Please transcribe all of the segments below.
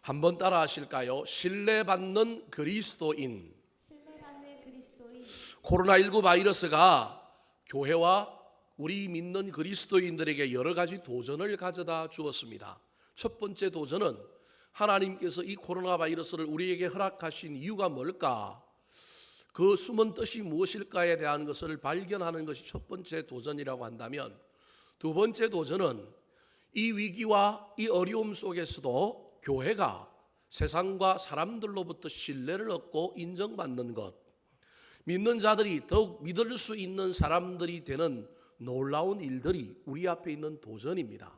한번 따라 하실까요? 신뢰받는 그리스도인. 신뢰받는 그리스도인. 코로나19 바이러스가 교회와 우리 믿는 그리스도인들에게 여러 가지 도전을 가져다 주었습니다. 첫 번째 도전은 하나님께서 이 코로나 바이러스를 우리에게 허락하신 이유가 뭘까? 그 숨은 뜻이 무엇일까에 대한 것을 발견하는 것이 첫 번째 도전이라고 한다면, 두 번째 도전은 이 위기와 이 어려움 속에서도 교회가 세상과 사람들로부터 신뢰를 얻고 인정받는 것, 믿는 자들이 더욱 믿을 수 있는 사람들이 되는 놀라운 일들이 우리 앞에 있는 도전입니다.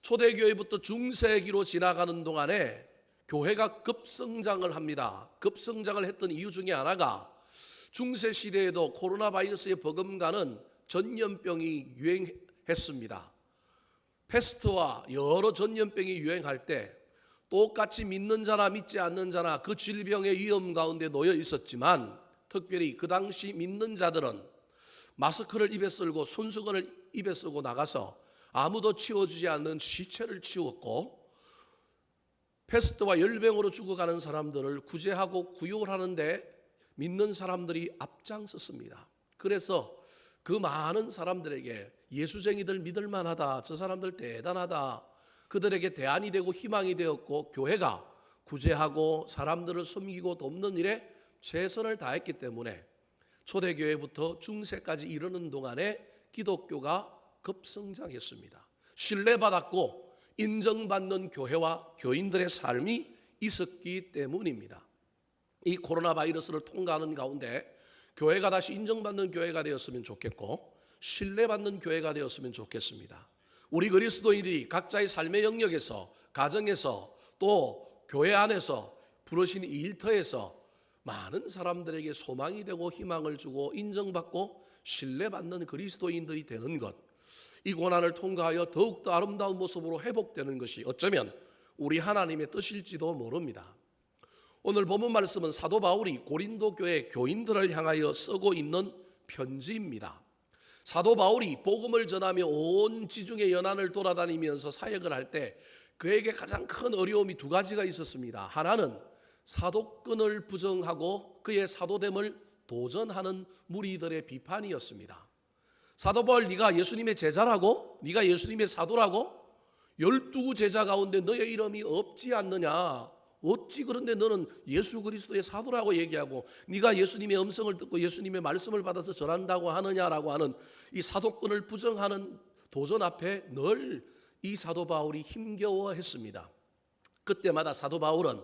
초대교회부터 중세기로 지나가는 동안에 교회가 급성장을 합니다. 급성장을 했던 이유 중에 하나가 중세시대에도 코로나 바이러스에 버금가는 전염병이 유행했습니다. 패스트와 여러 전염병이 유행할 때 똑같이 믿는 자나 믿지 않는 자나 그 질병의 위험 가운데 놓여 있었지만, 특별히 그 당시 믿는 자들은 마스크를 입에 쓰고 손수건을 입에 쓰고 나가서 아무도 치워주지 않는 시체를 치웠고, 패스트와 열병으로 죽어가는 사람들을 구제하고 구육을 하는데 믿는 사람들이 앞장섰습니다. 그래서 그 많은 사람들에게 예수쟁이들 믿을만하다, 저 사람들 대단하다, 그들에게 대안이 되고 희망이 되었고, 교회가 구제하고 사람들을 섬기고 돕는 일에 최선을 다했기 때문에 초대교회부터 중세까지 이르는 동안에 기독교가 급성장했습니다. 신뢰받았고 인정받는 교회와 교인들의 삶이 있었기 때문입니다. 이 코로나 바이러스를 통과하는 가운데 교회가 다시 인정받는 교회가 되었으면 좋겠고 신뢰받는 교회가 되었으면 좋겠습니다. 우리 그리스도인들이 각자의 삶의 영역에서, 가정에서, 또 교회 안에서 부르신 이 일터에서 많은 사람들에게 소망이 되고 희망을 주고 인정받고 신뢰받는 그리스도인들이 되는 것, 이 고난을 통과하여 더욱더 아름다운 모습으로 회복되는 것이 어쩌면 우리 하나님의 뜻일지도 모릅니다. 오늘 본문 말씀은 사도 바울이 고린도 교회 교인들을 향하여 쓰고 있는 편지입니다. 사도 바울이 복음을 전하며 온 지중해 연안을 돌아다니면서 사역을 할 때 그에게 가장 큰 어려움이 두 가지가 있었습니다. 하나는 사도권을 부정하고 그의 사도됨을 도전하는 무리들의 비판이었습니다. 사도 바울, 네가 예수님의 제자라고? 네가 예수님의 사도라고? 12 제자 가운데 너의 이름이 없지 않느냐? 어찌 그런데 너는 예수 그리스도의 사도라고 얘기하고 네가 예수님의 음성을 듣고 예수님의 말씀을 받아서 전한다고 하느냐라고 하는 이 사도권을 부정하는 도전 앞에 늘 이 사도 바울이 힘겨워했습니다. 그때마다 사도 바울은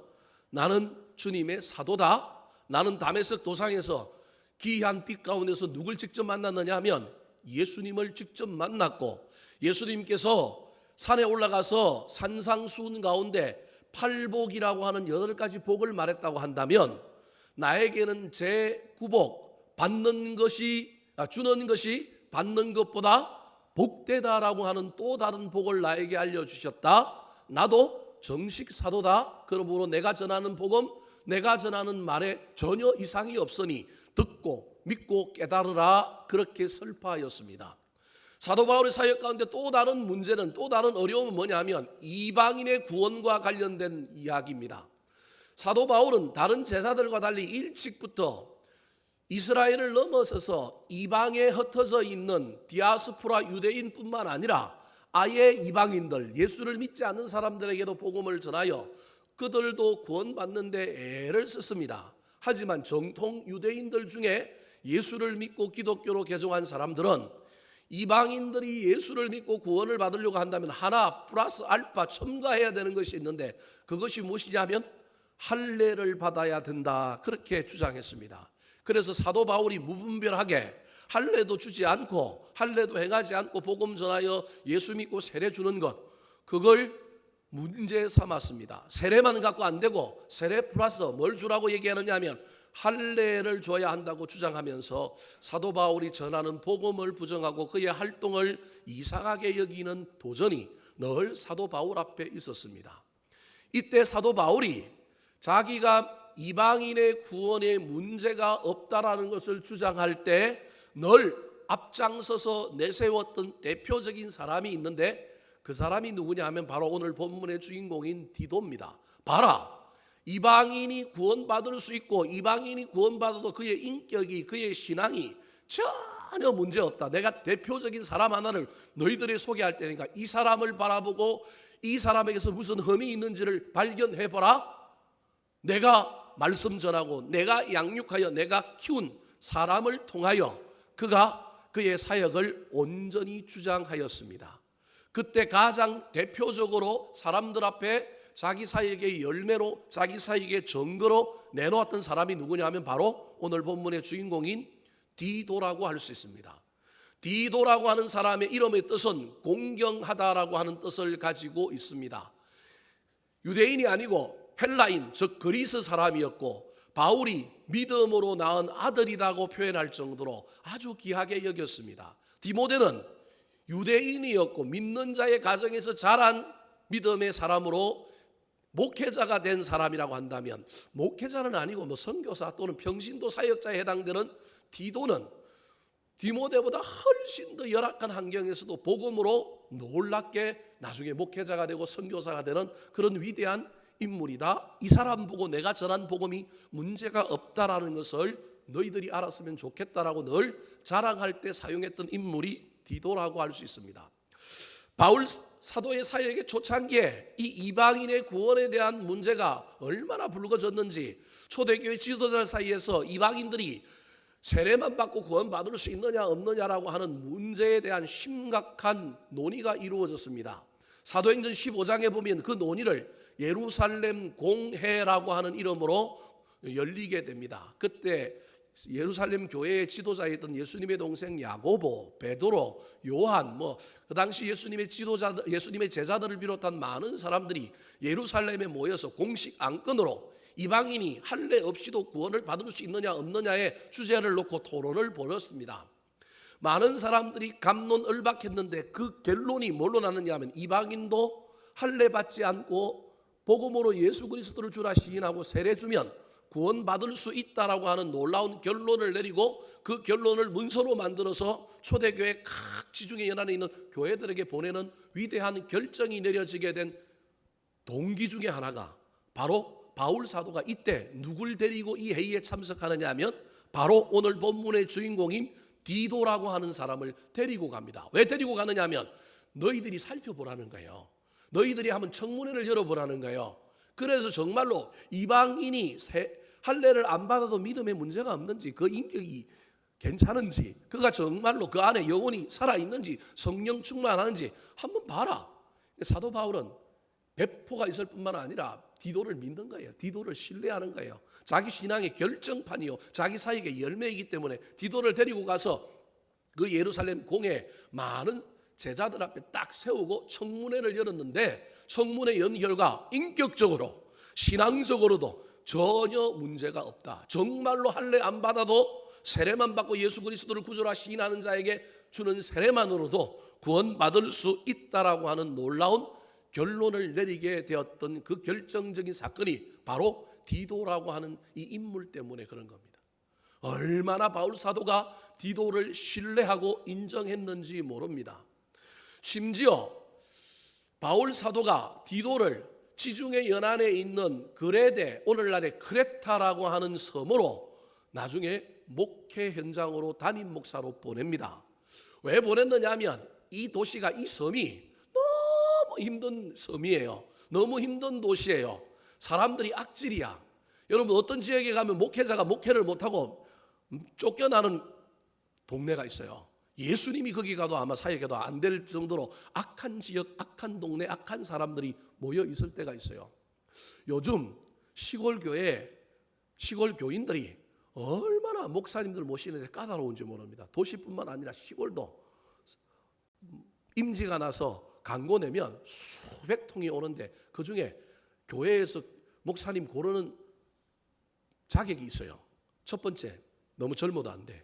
나는 주님의 사도다, 나는 다메섹 도상에서 기이한 빛 가운데서 누굴 직접 만났느냐 하면 예수님을 직접 만났고, 예수님께서 산에 올라가서 산상수훈 가운데 팔복이라고 하는 8가지 복을 말했다고 한다면 나에게는 제9복 주는 것이 받는 것보다 복되다라고 하는 또 다른 복을 나에게 알려주셨다. 나도 정식 사도다. 그러므로 내가 전하는 복음, 내가 전하는 말에 전혀 이상이 없으니 듣고 믿고 깨달으라, 그렇게 설파하였습니다. 사도 바울의 사역 가운데 또 다른 문제는, 또 다른 어려움은 뭐냐면 이방인의 구원과 관련된 이야기입니다. 사도 바울은 다른 제자들과 달리 일찍부터 이스라엘을 넘어서서 이방에 흩어져 있는 디아스포라 유대인뿐만 아니라 아예 이방인들, 예수를 믿지 않는 사람들에게도 복음을 전하여 그들도 구원받는 데 애를 썼습니다. 하지만 정통 유대인들 중에 예수를 믿고 기독교로 개종한 사람들은 이방인들이 예수를 믿고 구원을 받으려고 한다면 하나 플러스 알파 첨가해야 되는 것이 있는데, 그것이 무엇이냐면 할례를 받아야 된다, 그렇게 주장했습니다. 그래서 사도 바울이 무분별하게 할례도 주지 않고 할례도 행하지 않고 복음 전하여 예수 믿고 세례 주는 것, 그걸 문제 삼았습니다. 세례만 갖고 안 되고 세례 플러스 뭘 주라고 얘기하느냐 하면 할례를 줘야 한다고 주장하면서 사도 바울이 전하는 복음을 부정하고 그의 활동을 이상하게 여기는 도전이 늘 사도 바울 앞에 있었습니다. 이때 사도 바울이 자기가 이방인의 구원에 문제가 없다라는 것을 주장할 때 늘 앞장서서 내세웠던 대표적인 사람이 있는데, 그 사람이 누구냐 하면 바로 오늘 본문의 주인공인 디도입니다. 봐라, 이방인이 구원받을 수 있고 이방인이 구원받아도 그의 인격이, 그의 신앙이 전혀 문제없다. 내가 대표적인 사람 하나를 너희들이 소개할 테니까 이 사람을 바라보고 이 사람에게서 무슨 흠이 있는지를 발견해보라. 내가 말씀 전하고 내가 양육하여 내가 키운 사람을 통하여 그가 그의 사역을 온전히 주장하였습니다. 그때 가장 대표적으로 사람들 앞에 자기 사역의 열매로, 자기 사역의 증거로 내놓았던 사람이 누구냐 하면 바로 오늘 본문의 주인공인 디도라고 할 수 있습니다. 디도라고 하는 사람의 이름의 뜻은 공경하다라고 하는 뜻을 가지고 있습니다. 유대인이 아니고 헬라인, 즉 그리스 사람이었고 바울이 믿음으로 낳은 아들이라고 표현할 정도로 아주 귀하게 여겼습니다. 디모데는 유대인이었고 믿는 자의 가정에서 자란 믿음의 사람으로 목회자가 된 사람이라고 한다면, 목회자는 아니고 선교사 또는 평신도 사역자에 해당되는 디도는 디모데보다 훨씬 더 열악한 환경에서도 복음으로 놀랍게 나중에 목회자가 되고 선교사가 되는 그런 위대한 인물이다. 이 사람 보고 내가 전한 복음이 문제가 없다라는 것을 너희들이 알았으면 좋겠다라고 늘 자랑할 때 사용했던 인물이 디도라고 할 수 있습니다. 바울 사도의 사역의 초창기에 이 이방인의 구원에 대한 문제가 얼마나 불거졌는지, 초대교회 지도자들 사이에서 이방인들이 세례만 받고 구원받을 수 있느냐 없느냐라고 하는 문제에 대한 심각한 논의가 이루어졌습니다. 사도행전 15장에 보면 그 논의를 예루살렘 공회라고 하는 이름으로 열리게 됩니다. 그때 예루살렘 교회의 지도자였던 예수님의 동생 야고보, 베드로, 요한, 그 당시 예수님의 지도자들, 예수님의 제자들을 비롯한 많은 사람들이 예루살렘에 모여서 공식 안건으로 이방인이 할례 없이도 구원을 받을 수 있느냐 없느냐의 주제를 놓고 토론을 벌였습니다. 많은 사람들이 갑론을박했는데 그 결론이 뭘로 났느냐 하면 이방인도 할례 받지 않고 복음으로 예수 그리스도를 주라 시인하고 세례 주면 구원받을 수 있다라고 하는 놀라운 결론을 내리고, 그 결론을 문서로 만들어서 초대교회 각 지중해 연안에 있는 교회들에게 보내는 위대한 결정이 내려지게 된 동기 중에 하나가 바로 바울 사도가 이때 누굴 데리고 이 회의에 참석하느냐 하면 바로 오늘 본문의 주인공인 디도라고 하는 사람을 데리고 갑니다. 왜 데리고 가느냐 하면 너희들이 살펴보라는 거예요. 너희들이 한번 청문회를 열어보라는 거예요. 그래서 정말로 이방인이 할례를 안 받아도 믿음에 문제가 없는지, 그 인격이 괜찮은지, 그가 정말로 그 안에 영혼이 살아있는지, 성령 충만하는지 한번 봐라. 사도 바울은 배포가 있을 뿐만 아니라 디도를 믿는 거예요. 디도를 신뢰하는 거예요. 자기 신앙의 결정판이요, 자기 사역의 열매이기 때문에 디도를 데리고 가서 그 예루살렘 공회 많은 제자들 앞에 딱 세우고 청문회를 열었는데, 청문회 연 결과 인격적으로 신앙적으로도 전혀 문제가 없다. 정말로 할례 안 받아도 세례만 받고 예수 그리스도를 구주라 시인하는 자에게 주는 세례만으로도 구원받을 수 있다라고 하는 놀라운 결론을 내리게 되었던 그 결정적인 사건이 바로 디도라고 하는 이 인물 때문에 그런 겁니다. 얼마나 바울 사도가 디도를 신뢰하고 인정했는지 모릅니다. 심지어 바울 사도가 디도를 지중해 연안에 있는 그레데, 오늘날의 크레타라고 하는 섬으로 나중에 목회 현장으로 담임 목사로 보냅니다. 왜 보냈느냐 하면 이 도시가, 이 섬이 너무 힘든 섬이에요. 너무 힘든 도시예요. 사람들이 악질이야. 여러분, 어떤 지역에 가면 목회자가 목회를 못하고 쫓겨나는 동네가 있어요. 예수님이 거기 가도 아마 사역해도 안 될 정도로 악한 지역, 악한 동네, 악한 사람들이 모여 있을 때가 있어요. 요즘 시골 교회, 시골 교인들이 얼마나 목사님들 모시는데 까다로운지 모릅니다. 도시뿐만 아니라 시골도 임지가 나서 광고 내면 수백 통이 오는데 그중에 교회에서 목사님 고르는 자격이 있어요. 첫 번째, 너무 젊어도 안 돼.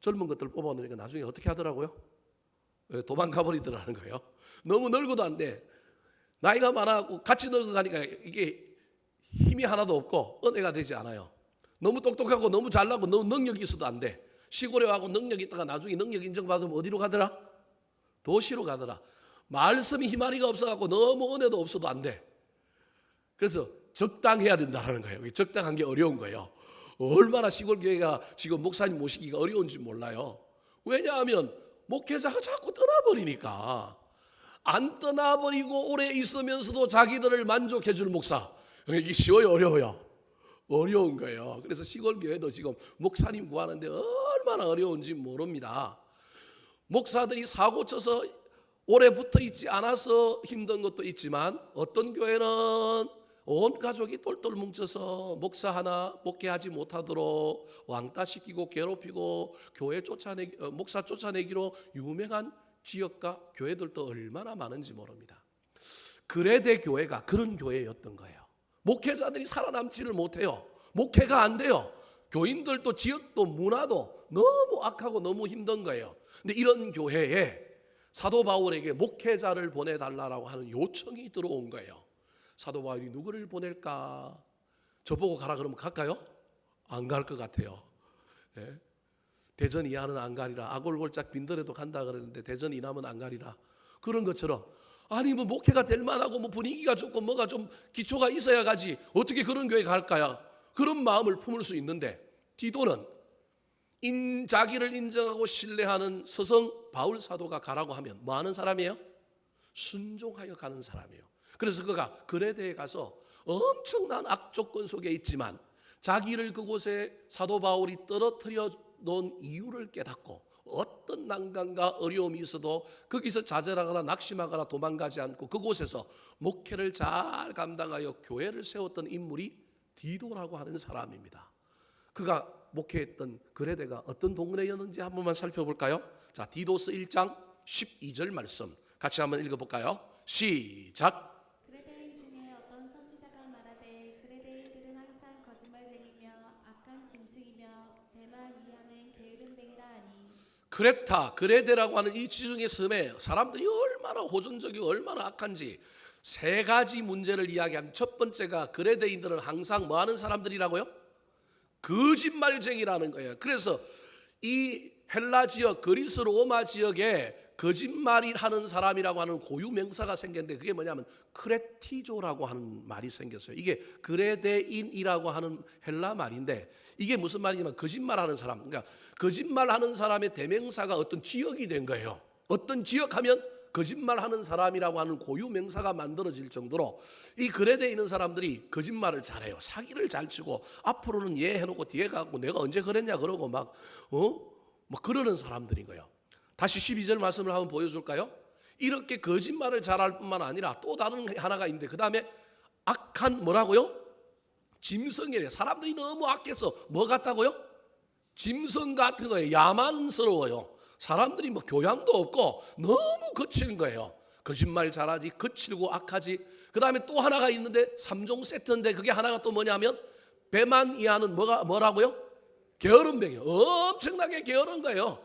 젊은 것들 뽑아놓으니까 나중에 어떻게 하더라고요? 도망가 버리더라는 거예요. 너무 늙어도 안 돼. 나이가 많아갖고 같이 늙어가니까 이게 힘이 하나도 없고 은혜가 되지 않아요. 너무 똑똑하고 너무 잘나고 너무 능력이 있어도 안 돼. 시골에 와고 능력이 있다가 나중에 능력 인정받으면 어디로 가더라? 도시로 가더라. 말씀이 희마리가 없어갖고 너무 은혜도 없어도 안 돼. 그래서 적당해야 된다는 거예요. 적당한 게 어려운 거예요. 얼마나 시골 교회가 지금 목사님 모시기가 어려운지 몰라요. 왜냐하면 목회자가 자꾸 떠나버리니까. 안 떠나버리고 오래 있으면서도 자기들을 만족해 줄 목사. 이게 쉬워요, 어려워요? 어려운 거예요. 그래서 시골 교회도 지금 목사님 구하는데 얼마나 어려운지 모릅니다. 목사들이 사고 쳐서 오래 붙어 있지 않아서 힘든 것도 있지만 어떤 교회는 온 가족이 똘똘 뭉쳐서 목사 하나 목회하지 못하도록 왕따시키고 괴롭히고 교회 목사 쫓아내기로 유명한 지역과 교회들도 얼마나 많은지 모릅니다. 그레데 교회가 그런 교회였던 거예요. 목회자들이 살아남지를 못해요. 목회가 안 돼요. 교인들도 지역도 문화도 너무 악하고 너무 힘든 거예요. 근데 이런 교회에 사도 바울에게 목회자를 보내달라고 하는 요청이 들어온 거예요. 사도 바울이 누구를 보낼까? 저보고 가라 그러면 갈까요? 안 갈 것 같아요. 예? 대전 이하는 안 가리라. 아골골짝 빈들에도 간다 그러는데 대전 이남은 안 가리라. 그런 것처럼 아니 뭐 목회가 될 만하고 뭐 분위기가 좋고 뭐가 좀 기초가 있어야 가지 어떻게 그런 교회 갈까요? 그런 마음을 품을 수 있는데 디도는 자기를 인정하고 신뢰하는 서성 바울 사도가 가라고 하면 뭐 하는 사람이에요? 순종하여 가는 사람이에요. 그래서 그가 그레데에 가서 엄청난 악조건 속에 있지만 자기를 그곳에 사도 바울이 떨어뜨려 놓은 이유를 깨닫고 어떤 난관과 어려움이 있어도 거기서 좌절하거나 낙심하거나 도망가지 않고 그곳에서 목회를 잘 감당하여 교회를 세웠던 인물이 디도라고 하는 사람입니다. 그가 목회했던 그레데가 어떤 동네였는지 한 번만 살펴볼까요? 자, 디도서 1장 12절 말씀 같이 한번 읽어볼까요? 시작. 그레데인 중에 어떤 선지자가 말하되 그레데인들은 항상 거짓말쟁이며 악한 짐승이며 대만 위하는 게으름뱅이라 하니. 그레데라고 하는 이 지중해 섬에 사람들이 얼마나 호전적이고 얼마나 악한지 세 가지 문제를 이야기합니다. 첫 번째가 그레데인들은 항상 뭐 하는 사람들이라고요? 거짓말쟁이라는 거예요. 그래서 이 헬라 지역, 그리스 로마 지역에 거짓말이 하는 사람이라고 하는 고유 명사가 생겼는데 그게 뭐냐면 크레티조라고 하는 말이 생겼어요. 이게 그레데인이라고 하는 헬라 말인데 이게 무슨 말이냐면 거짓말하는 사람. 그러니까 거짓말하는 사람의 대명사가 어떤 지역이 된 거예요. 어떤 지역하면 거짓말하는 사람이라고 하는 고유 명사가 만들어질 정도로 이 그레데에 있는 사람들이 거짓말을 잘해요. 사기를 잘 치고 앞으로는 얘 해놓고 뒤에 가고 내가 언제 그랬냐 그러고 막 그러는 사람들인 거예요. 다시 12절 말씀을 한번 보여줄까요? 이렇게 거짓말을 잘할 뿐만 아니라 또 다른 하나가 있는데 그 다음에 악한 뭐라고요? 짐승이래요. 사람들이 너무 악해서 뭐 같다고요? 짐승 같은 거예요. 야만스러워요. 사람들이 뭐 교양도 없고 너무 거친 거예요. 거짓말 잘하지, 거칠고 악하지. 그 다음에 또 하나가 있는데 3종 세트인데 그게 하나가 또 뭐냐면 배만 이하는 뭐라고요? 게으름뱅이에요. 엄청나게 게으른 거예요.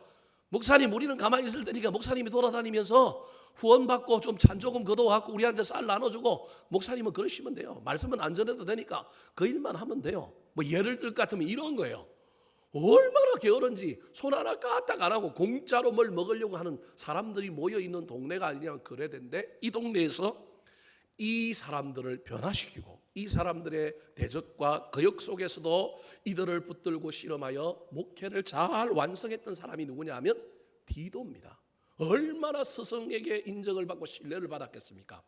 목사님 우리는 가만히 있을 테니까 목사님이 돌아다니면서 후원받고 좀 잔조금 걷어갖고 우리한테 쌀 나눠주고 목사님은 그러시면 돼요. 말씀은 안 전해도 되니까 그 일만 하면 돼요. 뭐 예를 들 것 같으면 이런 거예요. 얼마나 게으른지 손 하나 까딱 안 하고 공짜로 뭘 먹으려고 하는 사람들이 모여있는 동네가 아니냐면 그레데인데 이 동네에서 이 사람들을 변화시키고 이 사람들의 대적과 거역 속에서도 이들을 붙들고 실험하여 목회를 잘 완성했던 사람이 누구냐 하면 디도입니다. 얼마나 스승에게 인정을 받고 신뢰를 받았겠습니까?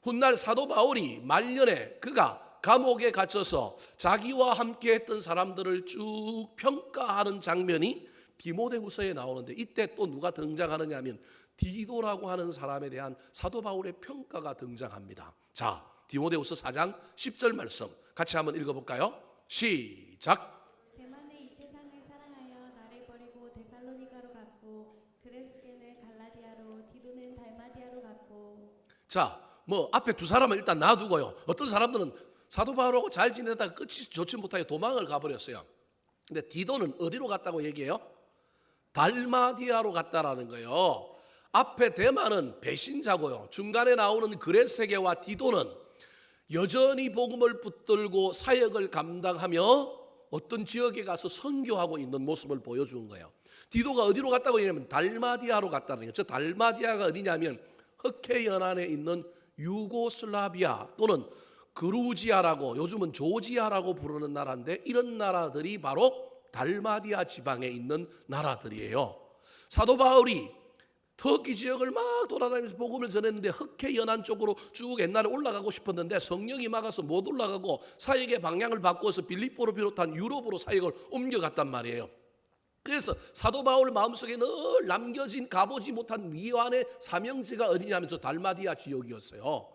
훗날 사도 바울이 말년에 그가 감옥에 갇혀서 자기와 함께 했던 사람들을 쭉 평가하는 장면이 디모데후서에 나오는데 이때 또 누가 등장하느냐 하면 디도라고 하는 사람에 대한 사도 바울의 평가가 등장합니다. 자, 디모데후서 4장 10절 말씀 같이 한번 읽어볼까요? 시작. 대만은 이 세상을 사랑하여 나를 버리고 데살로니가로 갔고 그레스게는 갈라디아로 디도는 달마디아로 갔고. 자, 뭐 앞에 두 사람은 일단 놔두고요. 어떤 사람들은 사도 바울하고 잘 지내다가 끝이 좋지 못하게 도망을 가버렸어요. 근데 디도는 어디로 갔다고 얘기해요? 달마디아로 갔다라는 거예요. 앞에 대만은 배신자고요. 중간에 나오는 그레스게와 디도는 여전히 복음을 붙들고 사역을 감당하며 어떤 지역에 가서 선교하고 있는 모습을 보여준 거예요. 디도가 어디로 갔다고 얘기하면 달마디아로 갔다는 거예요. 저 달마디아가 어디냐면 흑해 연안에 있는 유고슬라비아 또는 그루지아라고 요즘은 조지아라고 부르는 나라인데 이런 나라들이 바로 달마디아 지방에 있는 나라들이에요. 사도 바울이 터키 지역을 막 돌아다니면서 복음을 전했는데 흑해 연안 쪽으로 쭉 옛날에 올라가고 싶었는데 성령이 막아서 못 올라가고 사역의 방향을 바꿔서 빌립보를 비롯한 유럽으로 사역을 옮겨갔단 말이에요. 그래서 사도 바울 마음속에 늘 남겨진 가보지 못한 미완의 사명지가 어디냐면 저 달마디아 지역이었어요.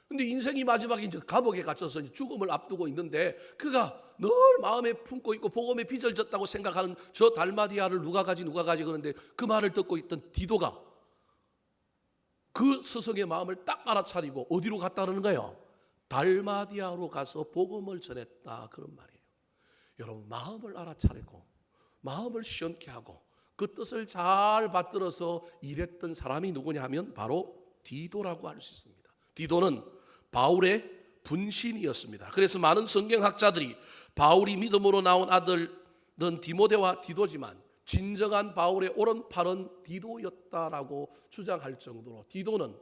근데 인생이 마지막에 이제 감옥에 갇혀서 죽음을 앞두고 있는데 그가 늘 마음에 품고 있고 복음에 빚을 졌다고 생각하는 저 달마디아를 누가 가지 그러는데 그 말을 듣고 있던 디도가 그 스승의 마음을 딱 알아차리고 어디로 갔다 그러는 거예요? 달마디아로 가서 복음을 전했다 그런 말이에요. 여러분 마음을 알아차리고 마음을 시원케 하고 그 뜻을 잘 받들어서 일했던 사람이 누구냐 하면 바로 디도라고 할 수 있습니다. 디도는 바울의 분신이었습니다. 그래서 많은 성경학자들이 바울이 믿음으로 나온 아들은 디모데와 디도지만 진정한 바울의 오른팔은 디도였다라고 주장할 정도로 디도는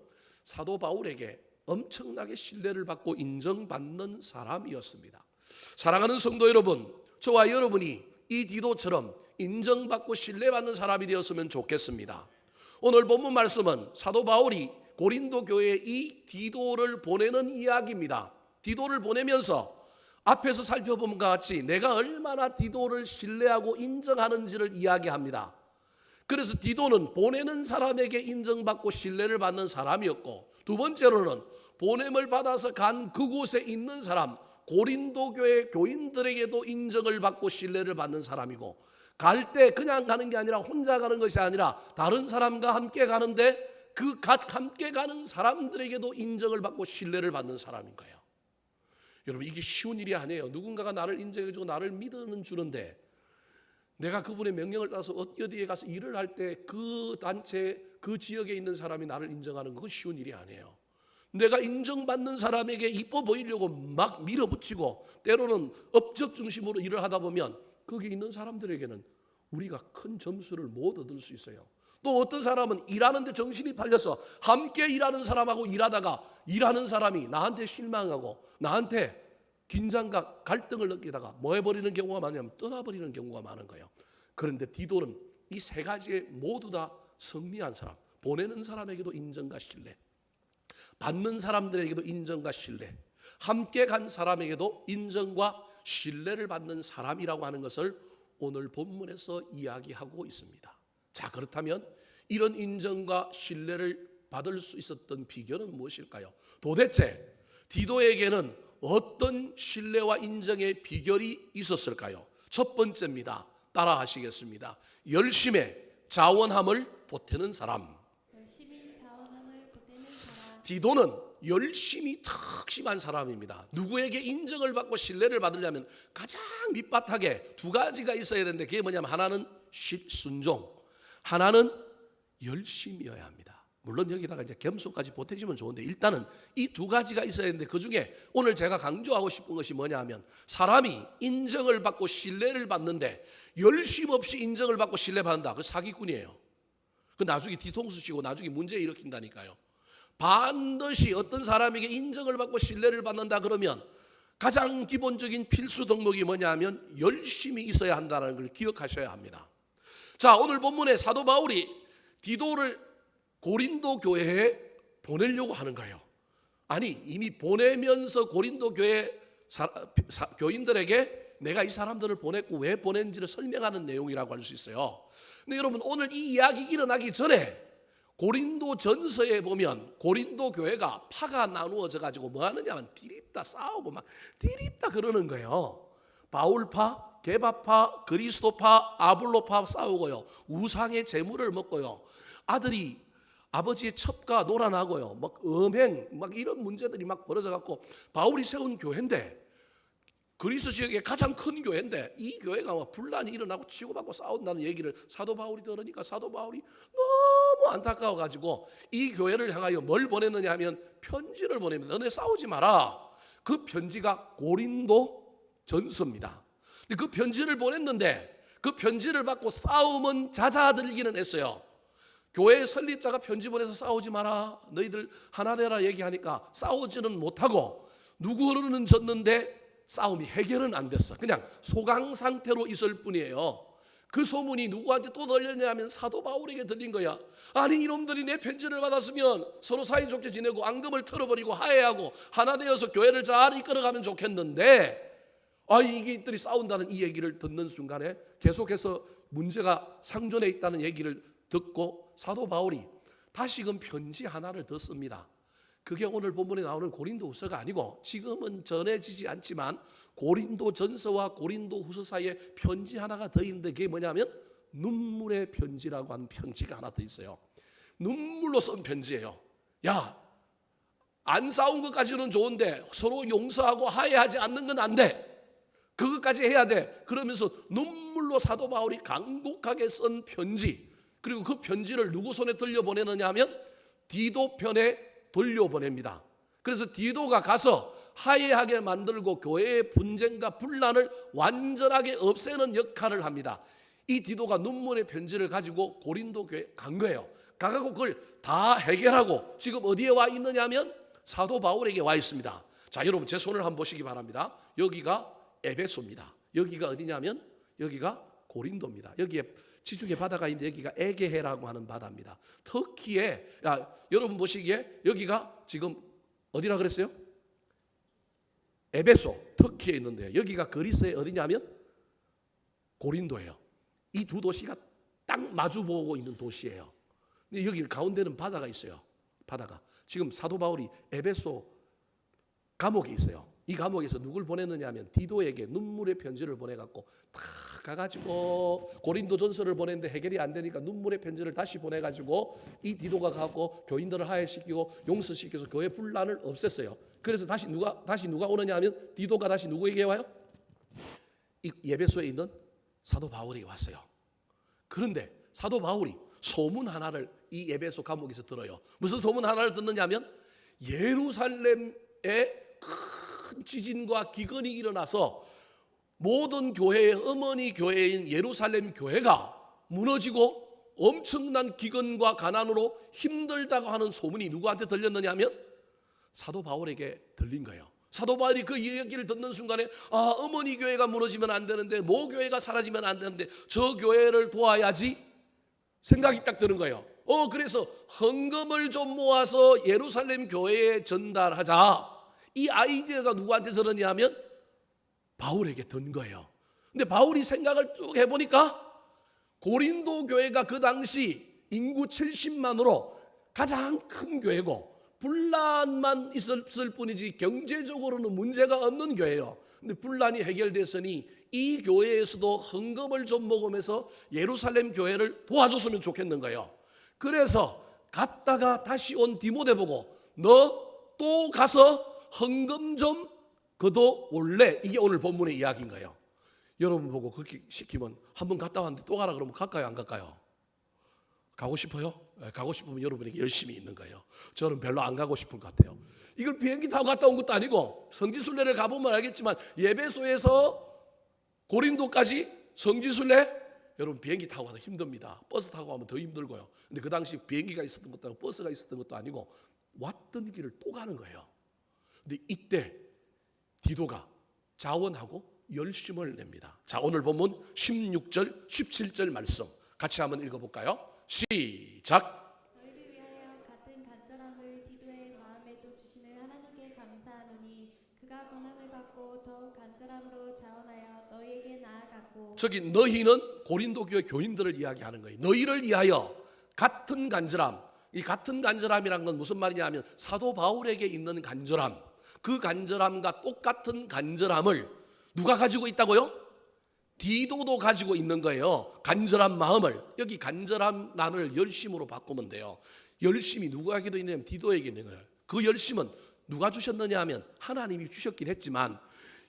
사도 바울에게 엄청나게 신뢰를 받고 인정받는 사람이었습니다. 사랑하는 성도 여러분, 저와 여러분이 이 디도처럼 인정받고 신뢰받는 사람이 되었으면 좋겠습니다. 오늘 본문 말씀은 사도 바울이 고린도 교회에 이 디도를 보내는 이야기입니다. 디도를 보내면서 앞에서 살펴본 것 같이 내가 얼마나 디도를 신뢰하고 인정하는지를 이야기합니다. 그래서 디도는 보내는 사람에게 인정받고 신뢰를 받는 사람이었고 두 번째로는 보냄을 받아서 간 그곳에 있는 사람 고린도 교회 교인들에게도 인정을 받고 신뢰를 받는 사람이고 갈 때 그냥 가는 게 아니라 혼자 가는 것이 아니라 다른 사람과 함께 가는데 그 함께 가는 사람들에게도 인정을 받고 신뢰를 받는 사람인 거예요. 여러분 이게 쉬운 일이 아니에요. 누군가가 나를 인정해주고 나를 믿어는 주는데 내가 그분의 명령을 따라서 어디에 가서 일을 할 때 그 단체 그 지역에 있는 사람이 나를 인정하는 건 쉬운 일이 아니에요. 내가 인정받는 사람에게 이뻐 보이려고 막 밀어붙이고 때로는 업적 중심으로 일을 하다 보면 거기 있는 사람들에게는 우리가 큰 점수를 못 얻을 수 있어요. 또 어떤 사람은 일하는데 정신이 팔려서 함께 일하는 사람하고 일하다가 일하는 사람이 나한테 실망하고 나한테 긴장과 갈등을 느끼다가 뭐 해버리는 경우가 많냐면 떠나버리는 경우가 많은 거예요. 그런데 디도는 이 세 가지에 모두 다 승리한 사람, 보내는 사람에게도 인정과 신뢰, 받는 사람들에게도 인정과 신뢰, 함께 간 사람에게도 인정과 신뢰를 받는 사람이라고 하는 것을 오늘 본문에서 이야기하고 있습니다. 자, 그렇다면 이런 인정과 신뢰를 받을 수 있었던 비결은 무엇일까요? 도대체 디도에게는 어떤 신뢰와 인정의 비결이 있었을까요? 첫 번째입니다. 따라 하시겠습니다. 열심에 자원함을 보태는 사람. 열심히 자원함을 보태는 사람. 디도는 열심히 특심한 사람입니다. 누구에게 인정을 받고 신뢰를 받으려면 가장 밑바닥에 두 가지가 있어야 되는데 그게 뭐냐면 하나는 순종, 하나는 열심이어야 합니다. 물론 여기다가 이제 겸손까지 보태주면 좋은데 일단은 이 두 가지가 있어야 되는데 그중에 오늘 제가 강조하고 싶은 것이 뭐냐 하면 사람이 인정을 받고 신뢰를 받는데 열심 없이 인정을 받고 신뢰받는다. 그 사기꾼이에요. 그 나중에 뒤통수 치고 나중에 문제 일으킨다니까요. 반드시 어떤 사람에게 인정을 받고 신뢰를 받는다 그러면 가장 기본적인 필수 덕목이 뭐냐 하면 열심히 있어야 한다는 걸 기억하셔야 합니다. 자, 오늘 본문에 사도 바울이 디도를 고린도 교회에 보내려고 하는 거예요. 아니 이미 보내면서 고린도 교회 교인들에게 내가 이 사람들을 보냈고 왜 보냈는지를 설명하는 내용이라고 할 수 있어요. 근데 여러분 오늘 이 이야기 일어나기 전에 고린도 전서에 보면 고린도 교회가 파가 나누어져 가지고 뭐 하느냐면 디립다 싸우고 막 디립다 그러는 거예요. 바울파, 게바파, 그리스도파, 아볼로파 싸우고요. 우상의 재물을 먹고요. 아들이 아버지의 첩과 놀아나고요. 막 음행 막 이런 문제들이 막 벌어져 갖고 바울이 세운 교회인데 그리스 지역의 가장 큰 교회인데 이 교회가 막 분란이 일어나고 치고받고 싸운다는 얘기를 사도 바울이 들으니까 사도 바울이 너무 안타까워 가지고 이 교회를 향하여 뭘 보냈느냐 하면 편지를 보냅니다. 너네 싸우지 마라. 그 편지가 고린도 전서입니다. 그 편지를 보냈는데 그 편지를 받고 싸움은 잦아들기는 했어요. 교회 설립자가 편지 보내서 싸우지 마라, 너희들 하나 되라 얘기하니까 싸우지는 못하고 누구는 졌는데 싸움이 해결은 안 됐어. 그냥 소강 상태로 있을 뿐이에요. 그 소문이 누구한테 또 들렸냐면 사도 바울에게 들린 거야. 아니 이놈들이 내 편지를 받았으면 서로 사이좋게 지내고 앙금을 털어버리고 화해하고 하나 되어서 교회를 잘 이끌어가면 좋겠는데 이들이 싸운다는 이 얘기를 듣는 순간에 계속해서 문제가 상존해 있다는 얘기를 듣고 사도 바울이 다시금 편지 하나를 더 씁니다. 그게 오늘 본문에 나오는 고린도후서가 아니고 지금은 전해지지 않지만 고린도전서와 고린도후서 사이에 편지 하나가 더 있는데 그게 뭐냐면 눈물의 편지라고 하는 편지가 하나 더 있어요. 눈물로 쓴 편지예요. 야, 안 싸운 것까지는 좋은데 서로 용서하고 화해하지 않는 건 안 돼. 그것까지 해야 돼. 그러면서 눈물로 사도 바울이 간곡하게 쓴 편지, 그리고 그 편지를 누구 손에 들려보내느냐 하면 디도 편에 돌려보냅니다. 그래서 디도가 가서 화해하게 만들고 교회의 분쟁과 분란을 완전하게 없애는 역할을 합니다. 이 디도가 눈물의 편지를 가지고 고린도 교회에 간 거예요. 가고 그걸 다 해결하고 지금 어디에 와 있느냐 하면 사도 바울에게 와 있습니다. 자, 여러분 제 손을 한번 보시기 바랍니다. 여기가 에베소입니다. 여기가 어디냐면 여기가 고린도입니다. 여기에 지중해 바다가 있는데 여기가 에게해라고 하는 바다입니다. 터키에, 여러분 보시기에 여기가 지금 어디라 그랬어요? 에베소, 터키에 있는데요. 여기가 그리스의 어디냐면 고린도예요. 이 두 도시가 딱 마주보고 있는 도시예요. 근데 여기 가운데는 바다가 있어요. 바다가. 지금 사도 바울이 에베소 감옥에 있어요. 이 감옥에서 누굴 보냈느냐 하면 디도에게 눈물의 편지를 보내갖고 다 가가지고 고린도 전서를 보냈는데 해결이 안 되니까 눈물의 편지를 다시 보내가지고 이 디도가 가고 교인들을 화해시키고 용서시켜서 교회 분란을 없앴어요. 그래서 다시 누가 오느냐 하면 디도가 다시 누구에게 와요? 이 에베소에 있는 사도 바울이 왔어요. 그런데 사도 바울이 소문 하나를 이 에베소 감옥에서 들어요. 무슨 소문 하나를 듣느냐 하면 예루살렘에 큰 지진과 기근이 일어나서 모든 교회의 어머니 교회인 예루살렘 교회가 무너지고 엄청난 기근과 가난으로 힘들다고 하는 소문이 누구한테 들렸느냐 하면 사도 바울에게 들린 거예요. 사도 바울이 그 이야기를 듣는 순간에 어머니 교회가 무너지면 안 되는데 모 교회가 사라지면 안 되는데 저 교회를 도와야지 생각이 딱 드는 거예요. 그래서 헌금을 좀 모아서 예루살렘 교회에 전달하자. 이 아이디어가 누구한테 들었냐 하면 바울에게 든 거예요. 근데 바울이 생각을 쭉 해보니까 고린도 교회가 그 당시 인구 70만으로 가장 큰 교회고 분란만 있었을 뿐이지 경제적으로는 문제가 없는 교회예요. 근데 분란이 해결됐으니 이 교회에서도 헌금을 좀 먹으면서 예루살렘 교회를 도와줬으면 좋겠는 거예요. 그래서 갔다가 다시 온 디모데 보고 너 또 가서 헌금 좀 그도 원래 이게 오늘 본문의 이야기인 거예요. 여러분 보고 그렇게 시키면 한번 갔다 왔는데 또 가라 그러면 갈까요 안 갈까요? 가고 싶어요? 가고 싶으면 여러분에게 열심히 있는 거예요. 저는 별로 안 가고 싶은 것 같아요. 이걸 비행기 타고 갔다 온 것도 아니고 성지순례를 가보면 알겠지만 예배소에서 고린도까지 성지순례 여러분 비행기 타고 가도 힘듭니다. 버스 타고 가면 더 힘들고요. 근데 그 당시 비행기가 있었던 것도 아니고 버스가 있었던 것도 아니고 왔던 길을 또 가는 거예요. 근데 이때 디도가 자원하고 열심을 냅니다. 자, 오늘 본문 16절 17절 말씀 같이 한번 읽어볼까요? 시작. 너희를 위하여 같은 간절함을 디도의 마음에도 주시는 하나님께 감사하노니 그가 권함을 받고 더욱 간절함으로 자원하여 너희에게 나아갔고. 저기 너희는 고린도 교회 교인들을 이야기하는 거예요. 너희를 위하여 같은 간절함. 이 같은 간절함이란 건 무슨 말이냐 하면 사도 바울에게 있는 간절함, 그 간절함과 똑같은 간절함을 누가 가지고 있다고요? 디도도 가지고 있는 거예요. 간절한 마음을. 여기 간절한 단어를 열심으로 바꾸면 돼요. 열심이 누구에게도 있냐면 디도에게 있는 거예요. 그 열심은 누가 주셨느냐 하면 하나님이 주셨긴 했지만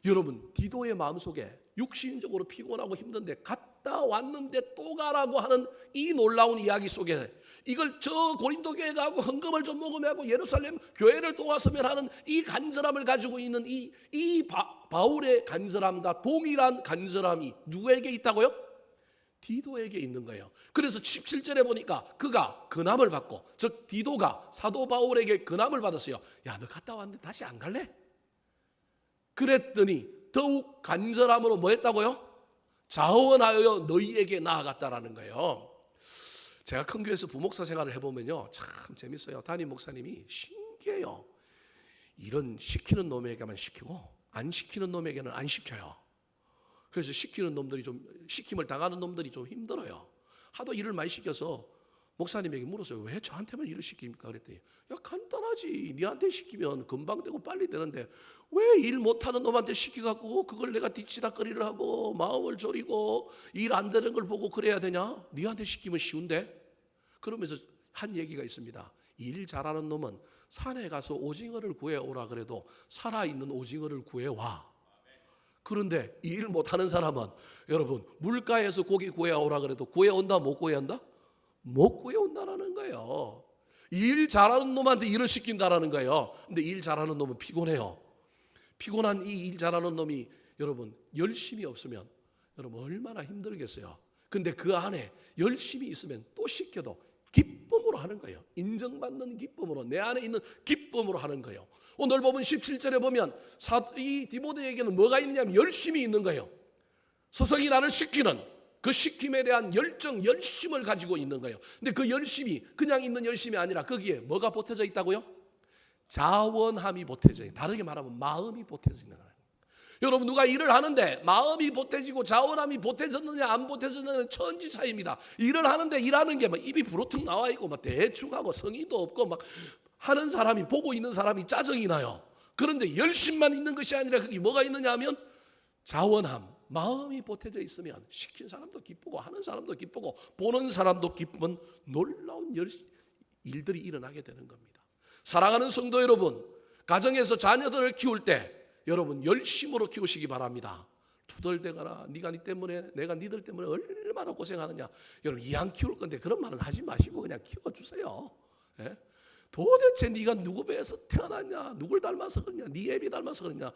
여러분 디도의 마음속에 육신적으로 피곤하고 힘든데 갔다 왔는데 또 가라고 하는 이 놀라운 이야기 속에 이걸 저 고린도 교회 가고 헌금을 좀 먹으면 하고 예루살렘 교회를 도왔으면 하는 이 간절함을 가지고 있는 이 바울의 간절함과 동일한 간절함이 누구에게 있다고요? 디도에게 있는 거예요. 그래서 17절에 보니까 그가 근함을 받고, 즉 디도가 사도 바울에게 근함을 받았어요. 야, 너 갔다 왔는데 다시 안 갈래? 그랬더니 더욱 간절함으로 뭐 했다고요? 자원하여 너희에게 나아갔다라는 거예요. 제가 큰 교회에서 부목사 생활을 해보면요, 참 재밌어요. 담임 목사님이 신기해요. 이런 시키는 놈에게만 시키고 안 시키는 놈에게는 안 시켜요. 그래서 시키는 놈들이 시킴을 당하는 놈들이 좀 힘들어요. 하도 일을 많이 시켜서 목사님에게 물었어요. 왜 저한테만 일을 시킵니까? 그랬더니 야, 간단하지. 니한테 시키면 금방 되고 빨리 되는데 왜 일 못하는 놈한테 시켜갖고 그걸 내가 뒤치다거리를 하고 마음을 졸이고 일 안 되는 걸 보고 그래야 되냐? 니한테 시키면 쉬운데? 그러면서 한 얘기가 있습니다. 일 잘하는 놈은 산에 가서 오징어를 구해오라 그래도 살아있는 오징어를 구해와. 그런데 이 일 못하는 사람은 여러분 물가에서 고기 구해오라 그래도 구해온다 못 구해온다? 못 구해온다라는 거예요. 일 잘하는 놈한테 일을 시킨다라는 거예요. 근데 일 잘하는 놈은 피곤해요. 피곤한 이 일 잘하는 놈이 여러분 열심이 없으면 여러분 얼마나 힘들겠어요. 근데 그 안에 열심이 있으면 또 시켜도 기쁨으로 하는 거예요. 인정받는 기쁨으로, 내 안에 있는 기쁨으로 하는 거예요. 오늘 보면 17절에 보면 이 디모데에게는 뭐가 있느냐면 열심이 있는 거예요. 소속이 나를 시키는 그 시킴에 대한 열정, 열심을 가지고 있는 거예요. 근데 그 열심이 그냥 있는 열심이 아니라 거기에 뭐가 보태져 있다고요? 자원함이 보태져 있어요. 다르게 말하면 마음이 보태져 있는 거예요. 여러분 누가 일을 하는데 마음이 보태지고 자원함이 보태졌느냐 안 보태졌느냐는 천지 차이입니다. 일을 하는데 일하는 게 막 입이 부르륵 나와 있고 막 대충 하고 성의도 없고 막 하는 사람이, 보고 있는 사람이 짜증이 나요. 그런데 열심만 있는 것이 아니라 그게 뭐가 있느냐 하면 자원함, 마음이 보태져 있으면 시킨 사람도 기쁘고 하는 사람도 기쁘고 보는 사람도 기쁜 놀라운 일들이 일어나게 되는 겁니다. 사랑하는 성도 여러분, 가정에서 자녀들을 키울 때 여러분 열심으로 키우시기 바랍니다. 투덜대거나 네가 니 때문에 내가 니들 때문에 얼마나 고생하느냐. 여러분 이왕 키울 건데 그런 말은 하지 마시고 그냥 키워주세요. 예? 도대체 네가 누구 배에서 태어났냐, 누굴 닮아서 그러냐, 네 애비 닮아서 그러냐,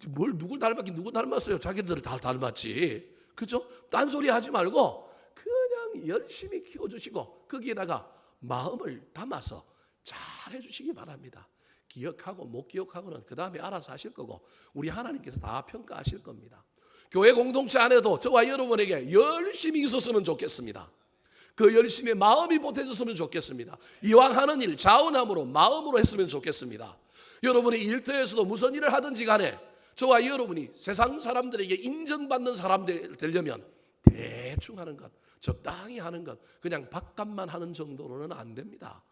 뭘 누굴 닮았긴 누구 닮았어요. 자기들을 다 닮았지. 그죠? 딴소리 하지 말고 그냥 열심히 키워주시고 거기에다가 마음을 담아서 잘 해주시기 바랍니다. 기억하고 못 기억하고는 그 다음에 알아서 하실 거고 우리 하나님께서 다 평가하실 겁니다. 교회 공동체 안에도 저와 여러분에게 열심히 있었으면 좋겠습니다. 그 열심에 마음이 보태졌으면 좋겠습니다. 이왕 하는 일 자원함으로 마음으로 했으면 좋겠습니다. 여러분이 일터에서도 무슨 일을 하든지 간에 저와 여러분이 세상 사람들에게 인정받는 사람 되려면 대충 하는 것, 적당히 하는 것, 그냥 밥값만 하는 정도로는 안 됩니다.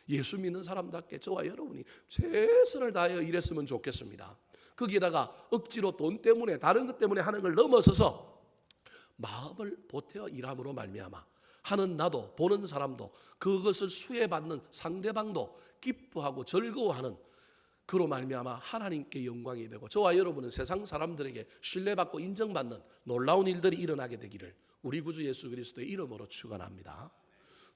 예수 믿는 사람답게 저와 여러분이 최선을 다하여 일했으면 좋겠습니다. 거기에다가 억지로 돈 때문에 다른 것 때문에 하는 걸 넘어서서 마음을 보태어 일함으로 말미암아 하는 나도 보는 사람도 그것을 수혜받는 상대방도 기뻐하고 즐거워하는 그로 말미암아 하나님께 영광이 되고 저와 여러분은 세상 사람들에게 신뢰받고 인정받는 놀라운 일들이 일어나게 되기를 우리 구주 예수 그리스도의 이름으로 축원합니다.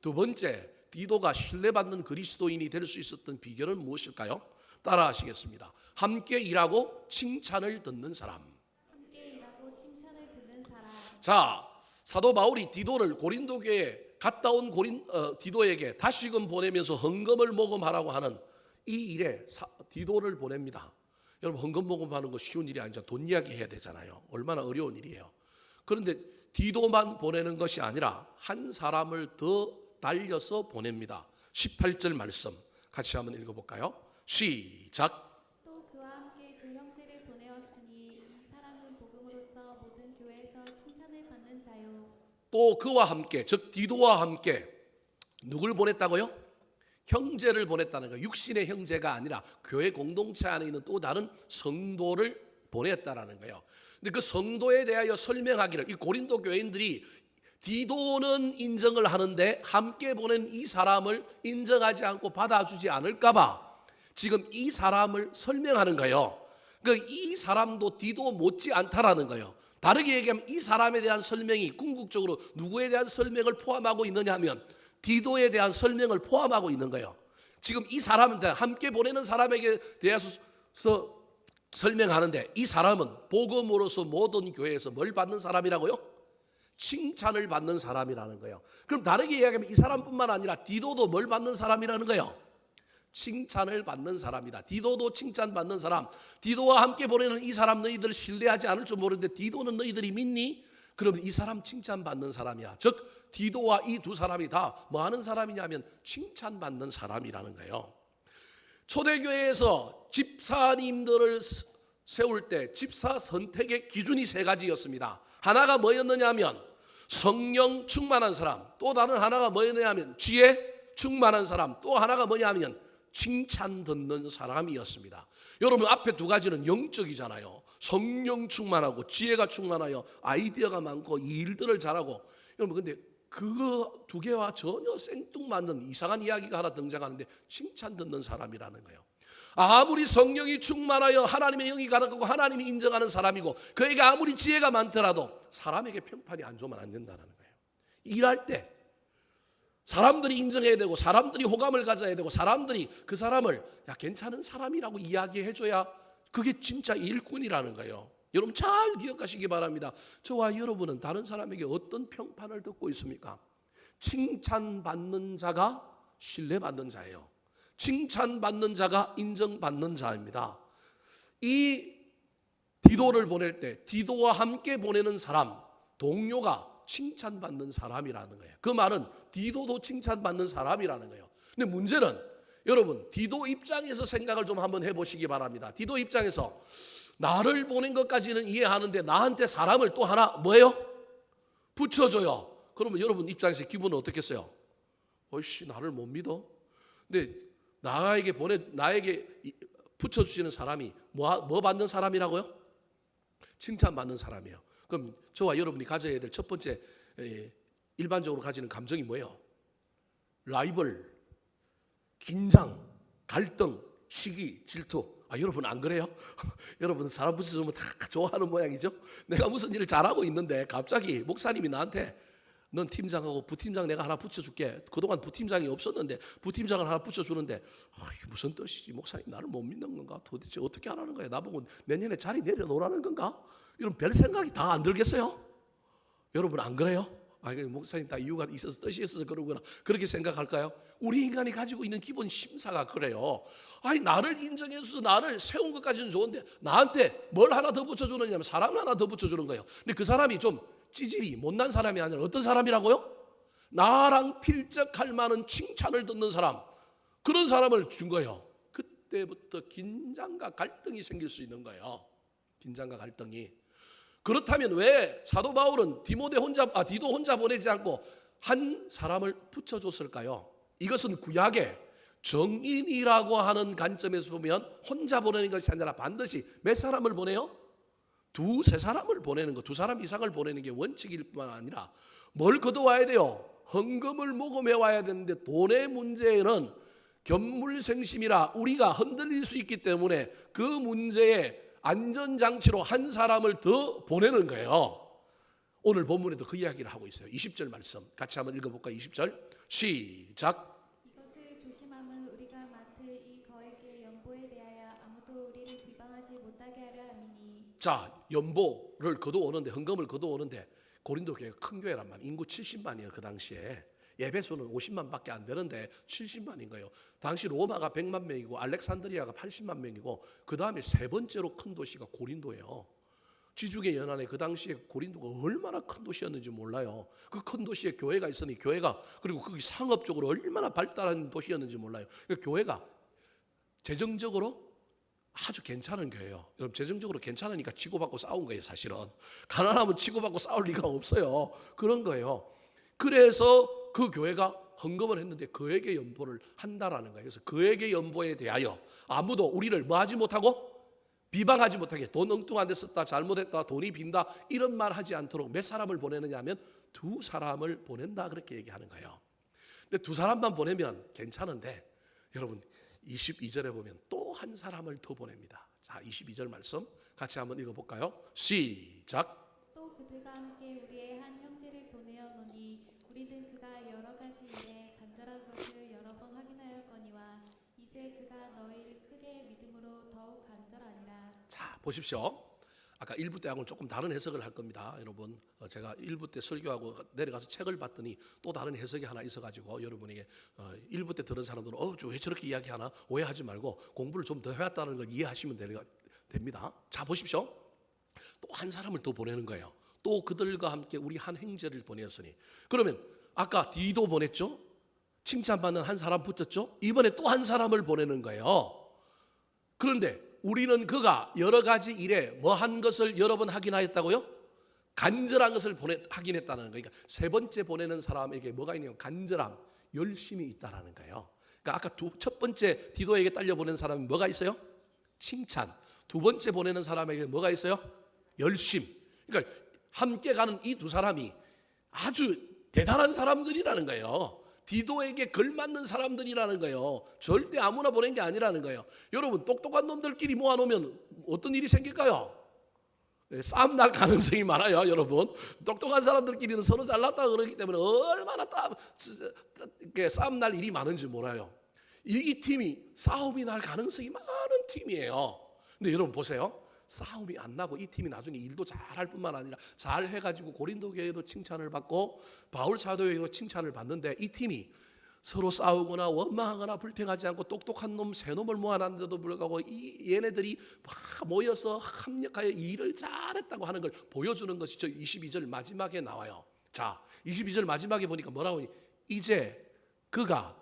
두 번째, 디도가 신뢰받는 그리스도인이 될 수 있었던 비결은 무엇일까요? 따라하시겠습니다. 함께 일하고 칭찬을 듣는 사람. 함께 일하고 칭찬을 듣는 사람. 자, 사도 바울이 디도를 고린도 교회에 갔다 온 디도에게 다시금 보내면서 헌금을 모금하라고 하는 이 일에 디도를 보냅니다. 여러분 헌금 모금하는 거 쉬운 일이 아니죠. 돈 이야기 해야 되잖아요. 얼마나 어려운 일이에요. 그런데 디도만 보내는 것이 아니라 한 사람을 더 달려서 보냅니다. 18절 말씀 같이 한번 읽어볼까요? 시작. 또 그와 함께 그 형제를 보내었으니 이 사람은 복음으로써 모든 교회에서 칭찬을 받는 자요. 또 그와 함께, 즉 디도와 함께 누굴 보냈다고요? 형제를 보냈다는 거예요. 육신의 형제가 아니라 교회 공동체 안에 있는 또 다른 성도를 보냈다라는 거예요. 근데 그 성도에 대하여 설명하기를 이 고린도 교인들이 디도는 인정을 하는데 함께 보낸 이 사람을 인정하지 않고 받아주지 않을까 봐 지금 이 사람을 설명하는 거예요. 그러니까 이 사람도 디도 못지 않다라는 거예요. 다르게 얘기하면 이 사람에 대한 설명이 궁극적으로 누구에 대한 설명을 포함하고 있느냐 하면 디도에 대한 설명을 포함하고 있는 거예요. 지금 이 사람한테 함께 보내는 사람에게 대해서 설명하는데 이 사람은 복음으로서 모든 교회에서 뭘 받는 사람이라고요? 칭찬을 받는 사람이라는 거예요. 그럼 다르게 이야기하면 이 사람뿐만 아니라 디도도 뭘 받는 사람이라는 거예요? 칭찬을 받는 사람이다. 디도도 칭찬받는 사람. 디도와 함께 보내는 이 사람 너희들 신뢰하지 않을 줄 모르는데 디도는 너희들이 믿니? 그러면 이 사람 칭찬받는 사람이야. 즉 디도와 이 두 사람이 다 뭐 하는 사람이냐면 칭찬받는 사람이라는 거예요. 초대교회에서 집사님들을 세울 때 집사 선택의 기준이 세 가지였습니다. 하나가 뭐였느냐 하면 성령 충만한 사람, 또 다른 하나가 뭐였느냐 하면 지혜 충만한 사람, 또 하나가 뭐냐 하면 칭찬 듣는 사람이었습니다. 여러분 앞에 두 가지는 영적이잖아요. 성령 충만하고 지혜가 충만하여 아이디어가 많고 일들을 잘하고. 여러분 근데 그거 두 개와 전혀 생뚱맞는 이상한 이야기가 하나 등장하는데 칭찬 듣는 사람이라는 거예요. 아무리 성령이 충만하여 하나님의 영이 가득하고 하나님이 인정하는 사람이고 그에게 아무리 지혜가 많더라도 사람에게 평판이 안 좋으면 안 된다는 거예요. 일할 때 사람들이 인정해야 되고 사람들이 호감을 가져야 되고 사람들이 그 사람을 야 괜찮은 사람이라고 이야기해줘야 그게 진짜 일꾼이라는 거예요. 여러분 잘 기억하시기 바랍니다. 저와 여러분은 다른 사람에게 어떤 평판을 듣고 있습니까? 칭찬받는 자가 신뢰받는 자예요. 칭찬받는 자가 인정받는 자입니다. 이 디도를 보낼 때 디도와 함께 보내는 사람, 동료가 칭찬받는 사람이라는 거예요. 그 말은 디도도 칭찬받는 사람이라는 거예요. 근데 문제는 여러분 디도 입장에서 생각을 좀 한번 해보시기 바랍니다. 디도 입장에서 나를 보낸 것까지는 이해하는데 나한테 사람을 또 하나 뭐예요? 붙여줘요. 그러면 여러분 입장에서 기분은 어떻겠어요? 어이씨 나를 못 믿어? 근데 나에게 붙여주시는 사람이 뭐 받는 사람이라고요? 칭찬받는 사람이에요. 그럼 저와 여러분이 가져야 될 첫 번째 일반적으로 가지는 감정이 뭐예요? 라이벌, 긴장, 갈등, 시기, 질투. 여러분 안 그래요? 여러분 사람 붙여주면 다 좋아하는 모양이죠? 내가 무슨 일을 잘하고 있는데 갑자기 목사님이 나한테 넌 팀장하고 부팀장 내가 하나 붙여줄게. 그동안 부팀장이 없었는데 부팀장을 하나 붙여주는데 무슨 뜻이지? 목사님 나를 못 믿는 건가? 도대체 어떻게 하라는 거야? 나보고 내년에 자리 내려놓으라는 건가? 이런 별 생각이 다 안 들겠어요? 여러분 안 그래요? 목사님 다 이유가 있어서 뜻이 있어서 그러구나. 그렇게 생각할까요? 우리 인간이 가지고 있는 기본 심사가 그래요. 나를 인정해줘서 나를 세운 것까지는 좋은데 나한테 뭘 하나 더 붙여주느냐면 사람을 하나 더 붙여주는 거예요. 근데 그 사람이 좀 찌질이 못난 사람이 아니라 어떤 사람이라고요? 나랑 필적할 만한 칭찬을 듣는 사람, 그런 사람을 준 거예요. 그때부터 긴장과 갈등이 생길 수 있는 거예요. 긴장과 갈등이. 그렇다면 왜 사도 바울은 디도 혼자 보내지 않고 한 사람을 붙여줬을까요? 이것은 구약의 정인이라고 하는 관점에서 보면 혼자 보내는 것이 아니라 반드시 몇 사람을 보내요? 두세 사람을 보내는 거, 두 사람 이상을 보내는 게 원칙일 뿐만 아니라 뭘 거둬와야 돼요? 헌금을 모금해 와야 되는데 돈의 문제에는 견물생심이라 우리가 흔들릴 수 있기 때문에 그 문제에 안전장치로 한 사람을 더 보내는 거예요. 오늘 본문에도 그 이야기를 하고 있어요. 20절 말씀 같이 한번 읽어볼까요? 20절 시작. 이것을 조심함은 우리가 맡을 이 거액의 연보에 대하여 아무도 우리를 비방하지 못하게 하려 함이니. 자, 연보를 거둬오는데 헌금을 거둬오는데 고린도 교회가 큰 교회란 말이에요. 인구 70만이에요. 그 당시에. 예배수는 50만밖에 안 되는데 70만인 거예요. 당시 로마가 100만 명이고 알렉산드리아가 80만 명이고 그 다음에 세 번째로 큰 도시가 고린도예요. 지중해 연안에 그 당시에 고린도가 얼마나 큰 도시였는지 몰라요. 그 큰 도시에 교회가 있으니 교회가 그리고 거기 상업적으로 얼마나 발달한 도시였는지 몰라요. 그러니까 교회가 재정적으로 아주 괜찮은 교회예요. 여러분 재정적으로 괜찮으니까 치고받고 싸운 거예요. 사실은 가난하면 치고받고 싸울 리가 없어요. 그런 거예요. 그래서 그 교회가 헌금을 했는데 그에게 연보를 한다라는 거예요. 그래서 그에게 연보에 대하여 아무도 우리를 뭐하지 못하고 비방하지 못하게 돈 엉뚱한 데 썼다 잘못했다 돈이 빈다 이런 말 하지 않도록 몇 사람을 보내느냐 하면 두 사람을 보낸다 그렇게 얘기하는 거예요. 근데 두 사람만 보내면 괜찮은데 여러분 22절에 보면 또 한 사람을 더 보냅니다. 자 22절 말씀 같이 한번 읽어볼까요? 시작. 또 그들과 함께 우리의 한 형제를 보내어노니 우리는 그가 여러 가지 일에 간절한 것을 여러 번 확인하였거니와 이제 그가 너희를 크게 믿음으로 더욱 간절하니라. 자 보십시오. 아까 1부 때하고는 조금 다른 해석을 할 겁니다. 여러분, 제가 1부 때 설교하고 내려가서 책을 봤더니 또 다른 해석이 하나 있어가지고 여러분에게 1부 때 들은 사람들은 왜 저렇게 이야기하나 오해하지 말고 공부를 좀 더 해왔다는 걸 이해하시면 됩니다. 자, 보십시오. 또 한 사람을 더 보내는 거예요. 또 그들과 함께 우리 한 형제를 보냈으니, 그러면 아까 디도 보냈죠? 칭찬받는 한 사람 붙었죠? 이번에 또 한 사람을 보내는 거예요. 그런데 우리는 그가 여러 가지 일에 뭐 한 것을 여러 번 하긴 하였다고요? 간절한 것을 하긴 했다는 거예요. 그러니까 세 번째 보내는 사람에게 뭐가 있냐면 간절함, 열심이 있다라는 거예요. 그러니까 아까 첫 번째 디도에게 딸려 보내는 사람이 뭐가 있어요? 칭찬. 두 번째 보내는 사람에게 뭐가 있어요? 열심. 그러니까 함께 가는 이 두 사람이 아주 대단한 사람들이라는 거예요. 디도에게 걸맞는 사람들이라는 거예요. 절대 아무나 보낸 게 아니라는 거예요. 여러분, 똑똑한 놈들끼리 모아놓으면 어떤 일이 생길까요? 싸움 날 가능성이 많아요. 여러분, 똑똑한 사람들끼리는 서로 잘났다 그러기 때문에 얼마나 싸움 날 일이 많은지 몰라요. 이 팀이 싸움이 날 가능성이 많은 팀이에요. 근데 여러분 보세요. 싸움이 안 나고 이 팀이 나중에 일도 잘할 뿐만 아니라 잘 해가지고 고린도 교회도 칭찬을 받고 바울 사도에게도 칭찬을 받는데, 이 팀이 서로 싸우거나 원망하거나 불평하지 않고 똑똑한 놈 세 놈을 모아놨는데도 불구하고 얘네들이 모여서 합력하여 일을 잘했다고 하는 걸 보여주는 것이 저 22절 마지막에 나와요. 자, 22절 마지막에 보니까 뭐라고 하니? 이제 그가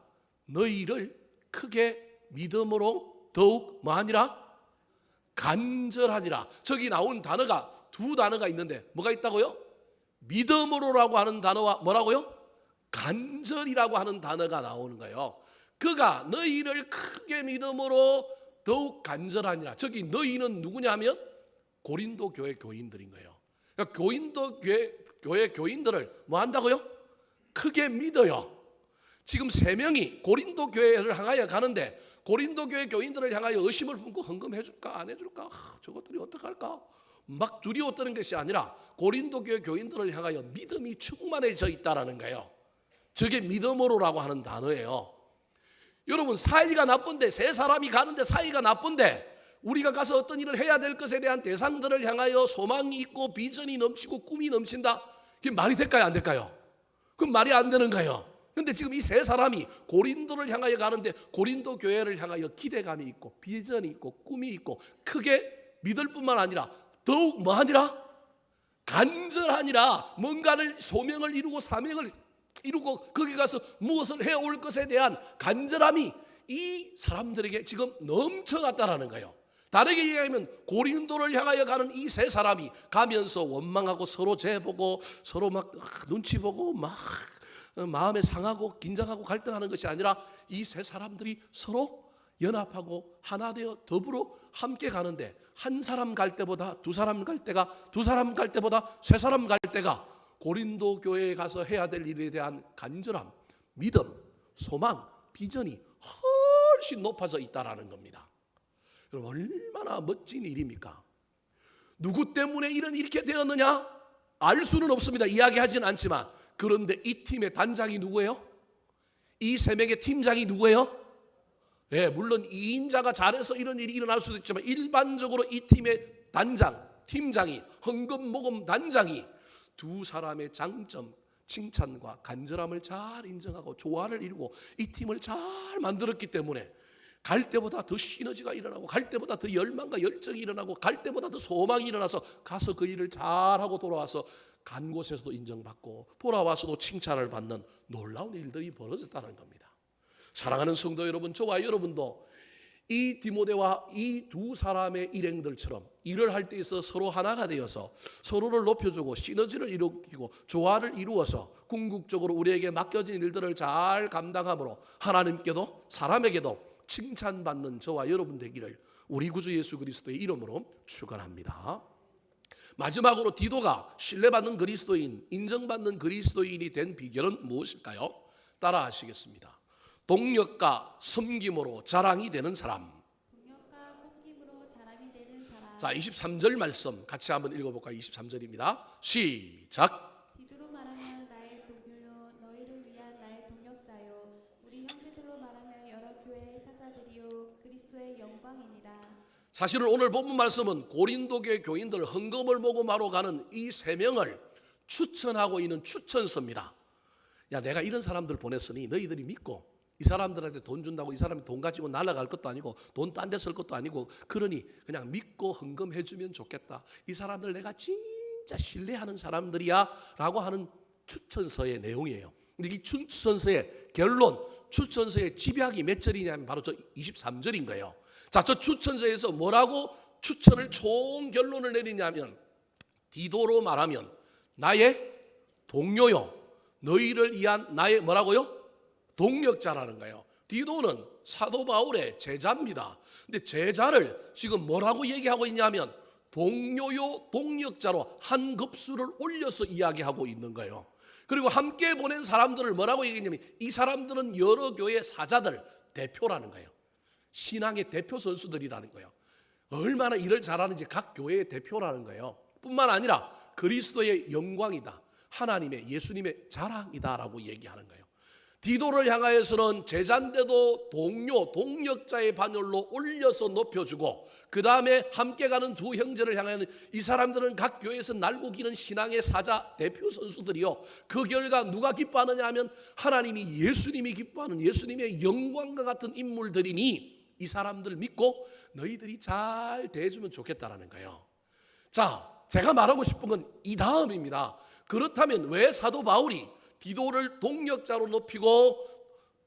너희를 크게 믿음으로 더욱 뭐하니라? 간절하니라. 저기 나온 단어가 두 단어가 있는데 뭐가 있다고요? 믿음으로라고 하는 단어와 뭐라고요? 간절이라고 하는 단어가 나오는 거예요. 그가 너희를 크게 믿음으로 더욱 간절하니라. 저기 너희는 누구냐 하면 고린도 교회 교인들인 거예요. 그러니까 고린도 교회 교인들을 뭐 한다고요? 크게 믿어요. 지금 세 명이 고린도 교회를 향하여 가는데 고린도 교회 교인들을 향하여 의심을 품고 헌금해 줄까 안 해줄까, 저것들이 어떡할까 막 두려워 떠는 것이 아니라 고린도 교회 교인들을 향하여 믿음이 충만해져 있다라는 거예요. 저게 믿음으로라고 하는 단어예요. 여러분, 사이가 나쁜데, 세 사람이 가는데 사이가 나쁜데 우리가 가서 어떤 일을 해야 될 것에 대한 대상들을 향하여 소망이 있고 비전이 넘치고 꿈이 넘친다, 그게 말이 될까요 안 될까요? 그럼 말이 안 되는 거예요. 그런데 지금 이 세 사람이 고린도를 향하여 가는데 고린도 교회를 향하여 기대감이 있고 비전이 있고 꿈이 있고 크게 믿을 뿐만 아니라 더욱 뭐하니라? 간절하니라. 뭔가를 소명을 이루고 사명을 이루고 거기 가서 무엇을 해올 것에 대한 간절함이 이 사람들에게 지금 넘쳐났다라는 거예요. 다르게 얘기하면 고린도를 향하여 가는 이 세 사람이 가면서 원망하고 서로 재보고 서로 막 눈치 보고 막 마음에 상하고 긴장하고 갈등하는 것이 아니라 이 세 사람들이 서로 연합하고 하나 되어 더불어 함께 가는데, 한 사람 갈 때보다 두 사람 갈 때가, 두 사람 갈 때보다 세 사람 갈 때가 고린도 교회에 가서 해야 될 일에 대한 간절함, 믿음, 소망, 비전이 훨씬 높아져 있다라는 겁니다. 그럼 얼마나 멋진 일입니까? 누구 때문에 이런 이렇게 되었느냐? 알 수는 없습니다. 이야기하지는 않지만. 그런데 이 팀의 단장이 누구예요? 이 세 명의 팀장이 누구예요? 네, 물론 2인자가 잘해서 이런 일이 일어날 수도 있지만 일반적으로 이 팀의 단장, 팀장이, 헌금 모금 단장이 두 사람의 장점, 칭찬과 간절함을 잘 인정하고 조화를 이루고 이 팀을 잘 만들었기 때문에 갈 때보다 더 시너지가 일어나고 갈 때보다 더 열망과 열정이 일어나고 갈 때보다 더 소망이 일어나서 가서 그 일을 잘하고 돌아와서 간 곳에서도 인정받고 돌아와서도 칭찬을 받는 놀라운 일들이 벌어졌다는 겁니다. 사랑하는 성도 여러분, 저와 여러분도 이 디모데와 이 두 사람의 일행들처럼 일을 할 때 있어 서로 하나가 되어서 서로를 높여주고 시너지를 일으키고 조화를 이루어서 궁극적으로 우리에게 맡겨진 일들을 잘 감당함으로 하나님께도 사람에게도 칭찬받는 저와 여러분 되기를 우리 구주 예수 그리스도의 이름으로 축원합니다. 마지막으로 디도가 신뢰받는 그리스도인, 인정받는 그리스도인이 된 비결은 무엇일까요? 따라 하시겠습니다. 동력과 섬김으로 자랑이 되는 사람. 동력과 섬김으로 자랑이 되는 사람. 자, 23절 말씀 같이 한번 읽어볼까요? 23절입니다. 시작. 디도로 말하면 나의 동료요, 너희를 위한 나의 동력자요, 우리 형제들로 말하면 여러 교회의 사자들이요, 그리스도의 영광이니라. 사실은 오늘 본문 말씀은 고린도교회 교인들 헌금을 모금하러 가는 이 3명을 추천하고 있는 추천서입니다. 야, 내가 이런 사람들 보냈으니 너희들이 믿고 이 사람들한테 돈 준다고 이 사람이 돈 가지고 날아갈 것도 아니고 돈 딴 데 쓸 것도 아니고 그러니 그냥 믿고 헌금해 주면 좋겠다. 이 사람들 내가 진짜 신뢰하는 사람들이야 라고 하는 추천서의 내용이에요. 근데 이 추천서의 결론, 추천서의 집약이 몇 절이냐면 바로 저 23절인 거예요. 자, 저 추천서에서 뭐라고 추천을 총 결론을 내리냐면 디도로 말하면 나의 동료요, 너희를 위한 나의 뭐라고요? 동력자라는 거예요. 디도는 사도 바울의 제자입니다. 근데 제자를 지금 뭐라고 얘기하고 있냐면 동료요, 동력자로 한 급수를 올려서 이야기하고 있는 거예요. 그리고 함께 보낸 사람들을 뭐라고 얘기했냐면 이 사람들은 여러 교회 사자들 대표라는 거예요. 신앙의 대표 선수들이라는 거예요. 얼마나 일을 잘하는지 각 교회의 대표라는 거예요. 뿐만 아니라 그리스도의 영광이다, 하나님의 예수님의 자랑이다라고 얘기하는 거예요. 디도를 향하여서는 제자인데도 동료, 동력자의 반열로 올려서 높여주고 그 다음에 함께 가는 두 형제를 향하여는 이 사람들은 각 교회에서 날고 기는 신앙의 사자 대표 선수들이요. 그 결과 누가 기뻐하느냐 하면 하나님이 예수님이 기뻐하는 예수님의 영광과 같은 인물들이니 이 사람들 믿고 너희들이 잘 대해주면 좋겠다라는 거예요. 자, 제가 말하고 싶은 건 이 다음입니다. 그렇다면 왜 사도 바울이 디도를 동력자로 높이고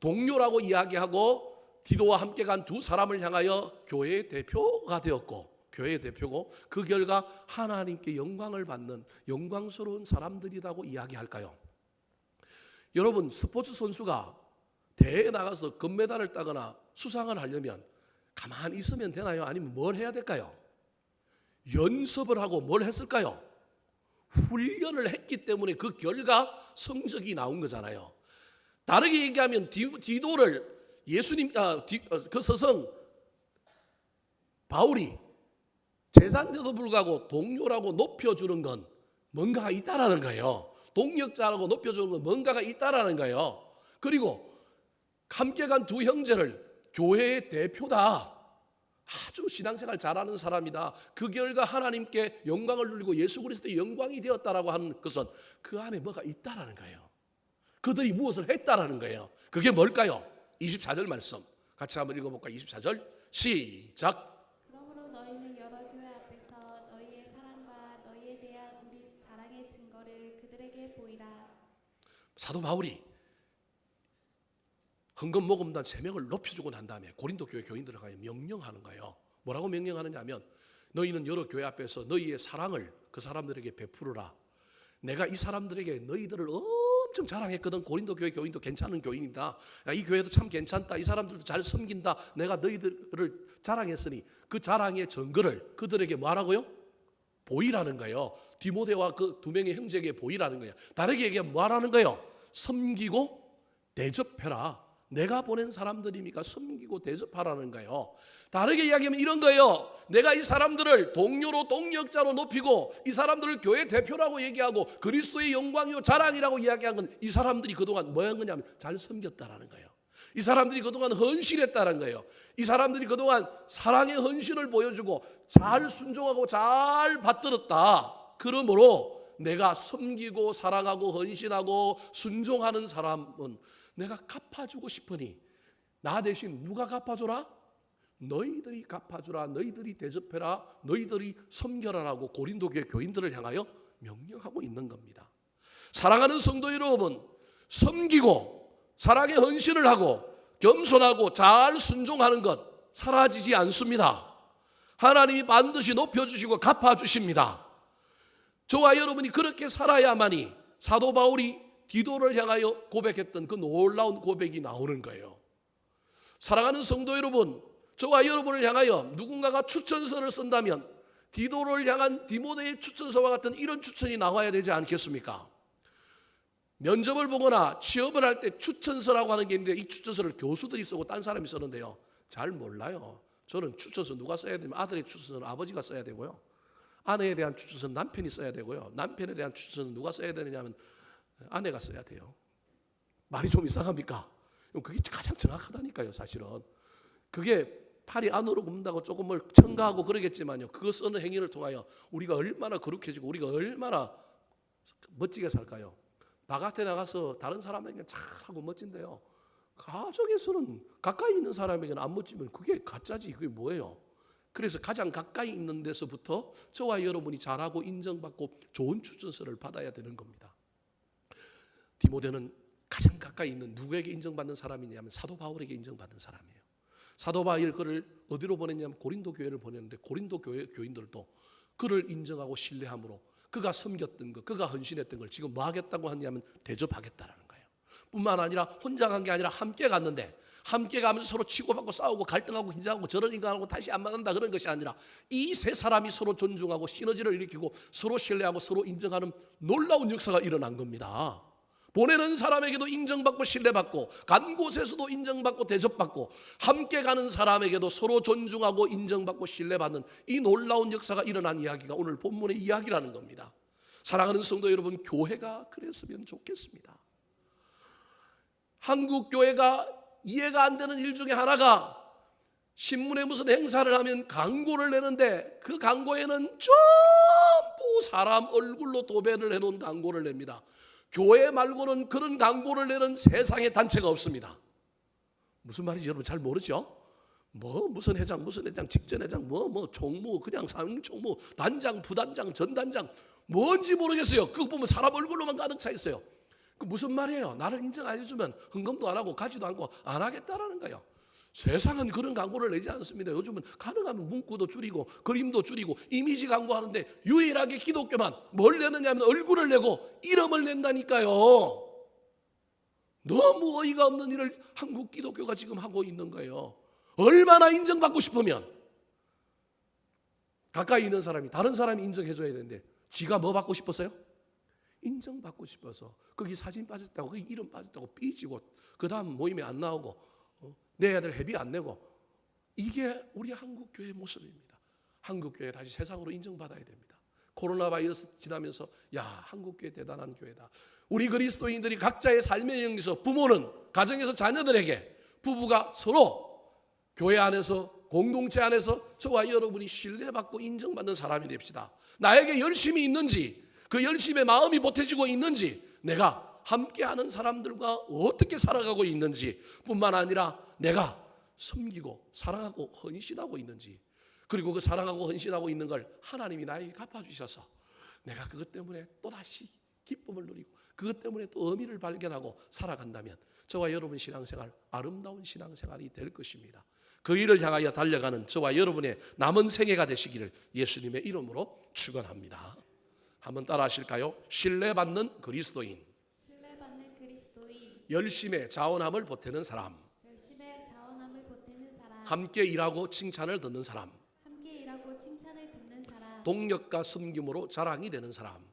동료라고 이야기하고 디도와 함께 간 두 사람을 향하여 교회의 대표가 되었고 교회의 대표고 그 결과 하나님께 영광을 받는 영광스러운 사람들이라고 이야기할까요? 여러분, 스포츠 선수가 대회에 나가서 금메달을 따거나 수상을 하려면 가만히 있으면 되나요? 아니면 뭘 해야 될까요? 연습을 하고 뭘 했을까요? 훈련을 했기 때문에 그 결과 성적이 나온 거잖아요. 다르게 얘기하면 디도를 예수님 그 스승 바울이 제자인데도 불구하고 동료라고 높여주는 건 뭔가가 있다라는 거예요. 동력자라고 높여주는 건 뭔가가 있다라는 거예요. 그리고 함께 간 두 형제를 교회의 대표다, 아주 신앙생활 잘하는 사람이다, 그 결과 하나님께 영광을 누리고 예수 그리스도의 영광이 되었다라고 하는 것은 그 안에 뭐가 있다라는 거예요. 그들이 무엇을 했다라는 거예요. 그게 뭘까요? 24절 말씀 같이 한번 읽어볼까요? 24절 시작. 그러므로 너희는 여러 교회 앞에서 너희의 사랑과 너희에 대한 우리 자랑의 증거를 그들에게 보이라. 사도 바울이 헌금 모금단 3명을 높여주고 난 다음에 고린도 교회 교인들을 가여 명령하는 거예요. 뭐라고 명령하느냐 하면 너희는 여러 교회 앞에서 너희의 사랑을 그 사람들에게 베풀어라. 내가 이 사람들에게 너희들을 엄청 자랑했거든. 고린도 교회 교인도 괜찮은 교인이다. 야, 이 교회도 참 괜찮다. 이 사람들도 잘 섬긴다. 내가 너희들을 자랑했으니 그 자랑의 증거를 그들에게 뭐하라고요? 보이라는 거예요. 디모데와 그 2명의 형제에게 보이라는 거예요. 다르게 얘기하면 뭐하라는 거예요? 섬기고 대접해라. 내가 보낸 사람들이니까 섬기고 대접하라는 거예요. 다르게 이야기하면 이런 거예요. 내가 이 사람들을 동료로 동력자로 높이고 이 사람들을 교회 대표라고 얘기하고 그리스도의 영광이요 자랑이라고 이야기한 건 이 사람들이 그동안 뭐 한 거냐면 잘 섬겼다라는 거예요. 이 사람들이 그동안 헌신했다는 거예요. 이 사람들이 그동안 사랑의 헌신을 보여주고 잘 순종하고 잘 받들었다. 그러므로 내가 섬기고 사랑하고 헌신하고 순종하는 사람은 내가 갚아주고 싶으니 나 대신 누가 갚아줘라? 너희들이 갚아주라. 너희들이 대접해라. 너희들이 섬겨라라고 고린도 교회 교인들을 향하여 명령하고 있는 겁니다. 사랑하는 성도 여러분, 섬기고 사랑의 헌신을 하고 겸손하고 잘 순종하는 것 사라지지 않습니다. 하나님이 반드시 높여주시고 갚아주십니다. 저와 여러분이 그렇게 살아야만이 사도 바울이 디도를 향하여 고백했던 그 놀라운 고백이 나오는 거예요. 사랑하는 성도 여러분, 저와 여러분을 향하여 누군가가 추천서를 쓴다면 디도를 향한 디모데의 추천서와 같은 이런 추천이 나와야 되지 않겠습니까? 면접을 보거나 취업을 할 때 추천서라고 하는 게 있는데 이 추천서를 교수들이 쓰고 딴 사람이 쓰는데요, 잘 몰라요. 저는 추천서 누가 써야 되면 아들의 추천서는 아버지가 써야 되고요, 아내에 대한 추천서는 남편이 써야 되고요, 남편에 대한 추천서는 누가 써야 되느냐면 아내가 써야 돼요. 말이 좀 이상합니까? 그게 가장 정확하다니까요. 사실은 그게 팔이 안으로 굽는다고 조금을 첨가하고 그러겠지만요, 그거 쓰는 행위를 통하여 우리가 얼마나 거룩해지고 우리가 얼마나 멋지게 살까요? 바깥에 나가서 다른 사람에게 잘하고 멋진데요, 가족에서는 가까이 있는 사람에게는 안 멋지면 그게 가짜지, 그게 뭐예요? 그래서 가장 가까이 있는 데서부터 저와 여러분이 잘하고 인정받고 좋은 추천서를 받아야 되는 겁니다. 디모데는 가장 가까이 있는 누구에게 인정받는 사람이냐면 사도 바울에게 인정받는 사람이에요. 사도 바울이 그를 어디로 보냈냐면 고린도 교회를 보냈는데, 고린도 교회 교인들도 그를 인정하고 신뢰함으로 그가 섬겼던 것, 그가 헌신했던 걸 지금 뭐 하겠다고 하냐면 대접하겠다라는 거예요. 뿐만 아니라 혼자 간 게 아니라 함께 갔는데, 함께 가면서 서로 치고받고 싸우고 갈등하고 긴장하고 저런 인간하고 다시 안 만난다 그런 것이 아니라 이 세 사람이 서로 존중하고 시너지를 일으키고 서로 신뢰하고 서로 인정하는 놀라운 역사가 일어난 겁니다. 보내는 사람에게도 인정받고 신뢰받고, 간 곳에서도 인정받고 대접받고, 함께 가는 사람에게도 서로 존중하고 인정받고 신뢰받는 이 놀라운 역사가 일어난 이야기가 오늘 본문의 이야기라는 겁니다. 사랑하는 성도 여러분, 교회가 그랬으면 좋겠습니다. 한국 교회가 이해가 안 되는 일 중에 하나가, 신문에 무슨 행사를 하면 광고를 내는데 그 광고에는 전부 사람 얼굴로 도배를 해놓은 광고를 냅니다. 교회 말고는 그런 광고를 내는 세상에 단체가 없습니다. 무슨 말인지 여러분 잘 모르죠? 무슨 회장, 직전 회장, 총무, 그냥 상총무, 단장, 부단장, 전단장, 뭔지 모르겠어요. 그거 보면 사람 얼굴로만 가득 차 있어요. 그 무슨 말이에요? 나를 인정 안 해주면 헌금도 안 하고 가지도 않고 안 하겠다라는 거예요. 세상은 그런 광고를 내지 않습니다. 요즘은 가능하면 문구도 줄이고 그림도 줄이고 이미지 광고하는데, 유일하게 기독교만 뭘 내느냐 하면 얼굴을 내고 이름을 낸다니까요. 너무 어이가 없는 일을 한국 기독교가 지금 하고 있는 거예요. 얼마나 인정받고 싶으면 가까이 있는 사람이 다른 사람이 인정해줘야 되는데, 지가 뭐 받고 싶었어요? 인정받고 싶어서 거기 사진 빠졌다고, 거기 이름 빠졌다고 삐지고, 그 다음 모임에 안 나오고, 내야 될 회비 안 내고, 이게 우리 한국교회의 모습입니다. 한국교회 다시 세상으로 인정받아야 됩니다. 코로나 바이러스 지나면서 한국교회 대단한 교회다. 우리 그리스도인들이 각자의 삶의 영역에서, 부모는 가정에서 자녀들에게, 부부가 서로 교회 안에서, 공동체 안에서 저와 여러분이 신뢰받고 인정받는 사람이 됩시다. 나에게 열심이 있는지, 그 열심에 마음이 보태지고 있는지, 내가 함께하는 사람들과 어떻게 살아가고 있는지, 뿐만 아니라 내가 섬기고 사랑하고 헌신하고 있는지, 그리고 그 사랑하고 헌신하고 있는 걸 하나님이 나에게 갚아주셔서 내가 그것 때문에 또다시 기쁨을 누리고 그것 때문에 또 의미를 발견하고 살아간다면 저와 여러분 신앙생활, 아름다운 신앙생활이 될 것입니다. 그 일을 향하여 달려가는 저와 여러분의 남은 생애가 되시기를 예수님의 이름으로 축원합니다. 한번 따라 하실까요? 신뢰받는 그리스도인, 열심에 자원함을 보태는 사람, 함께 일하고 칭찬을 듣는 사람, 동력과 섬김으로 자랑이 되는 사람,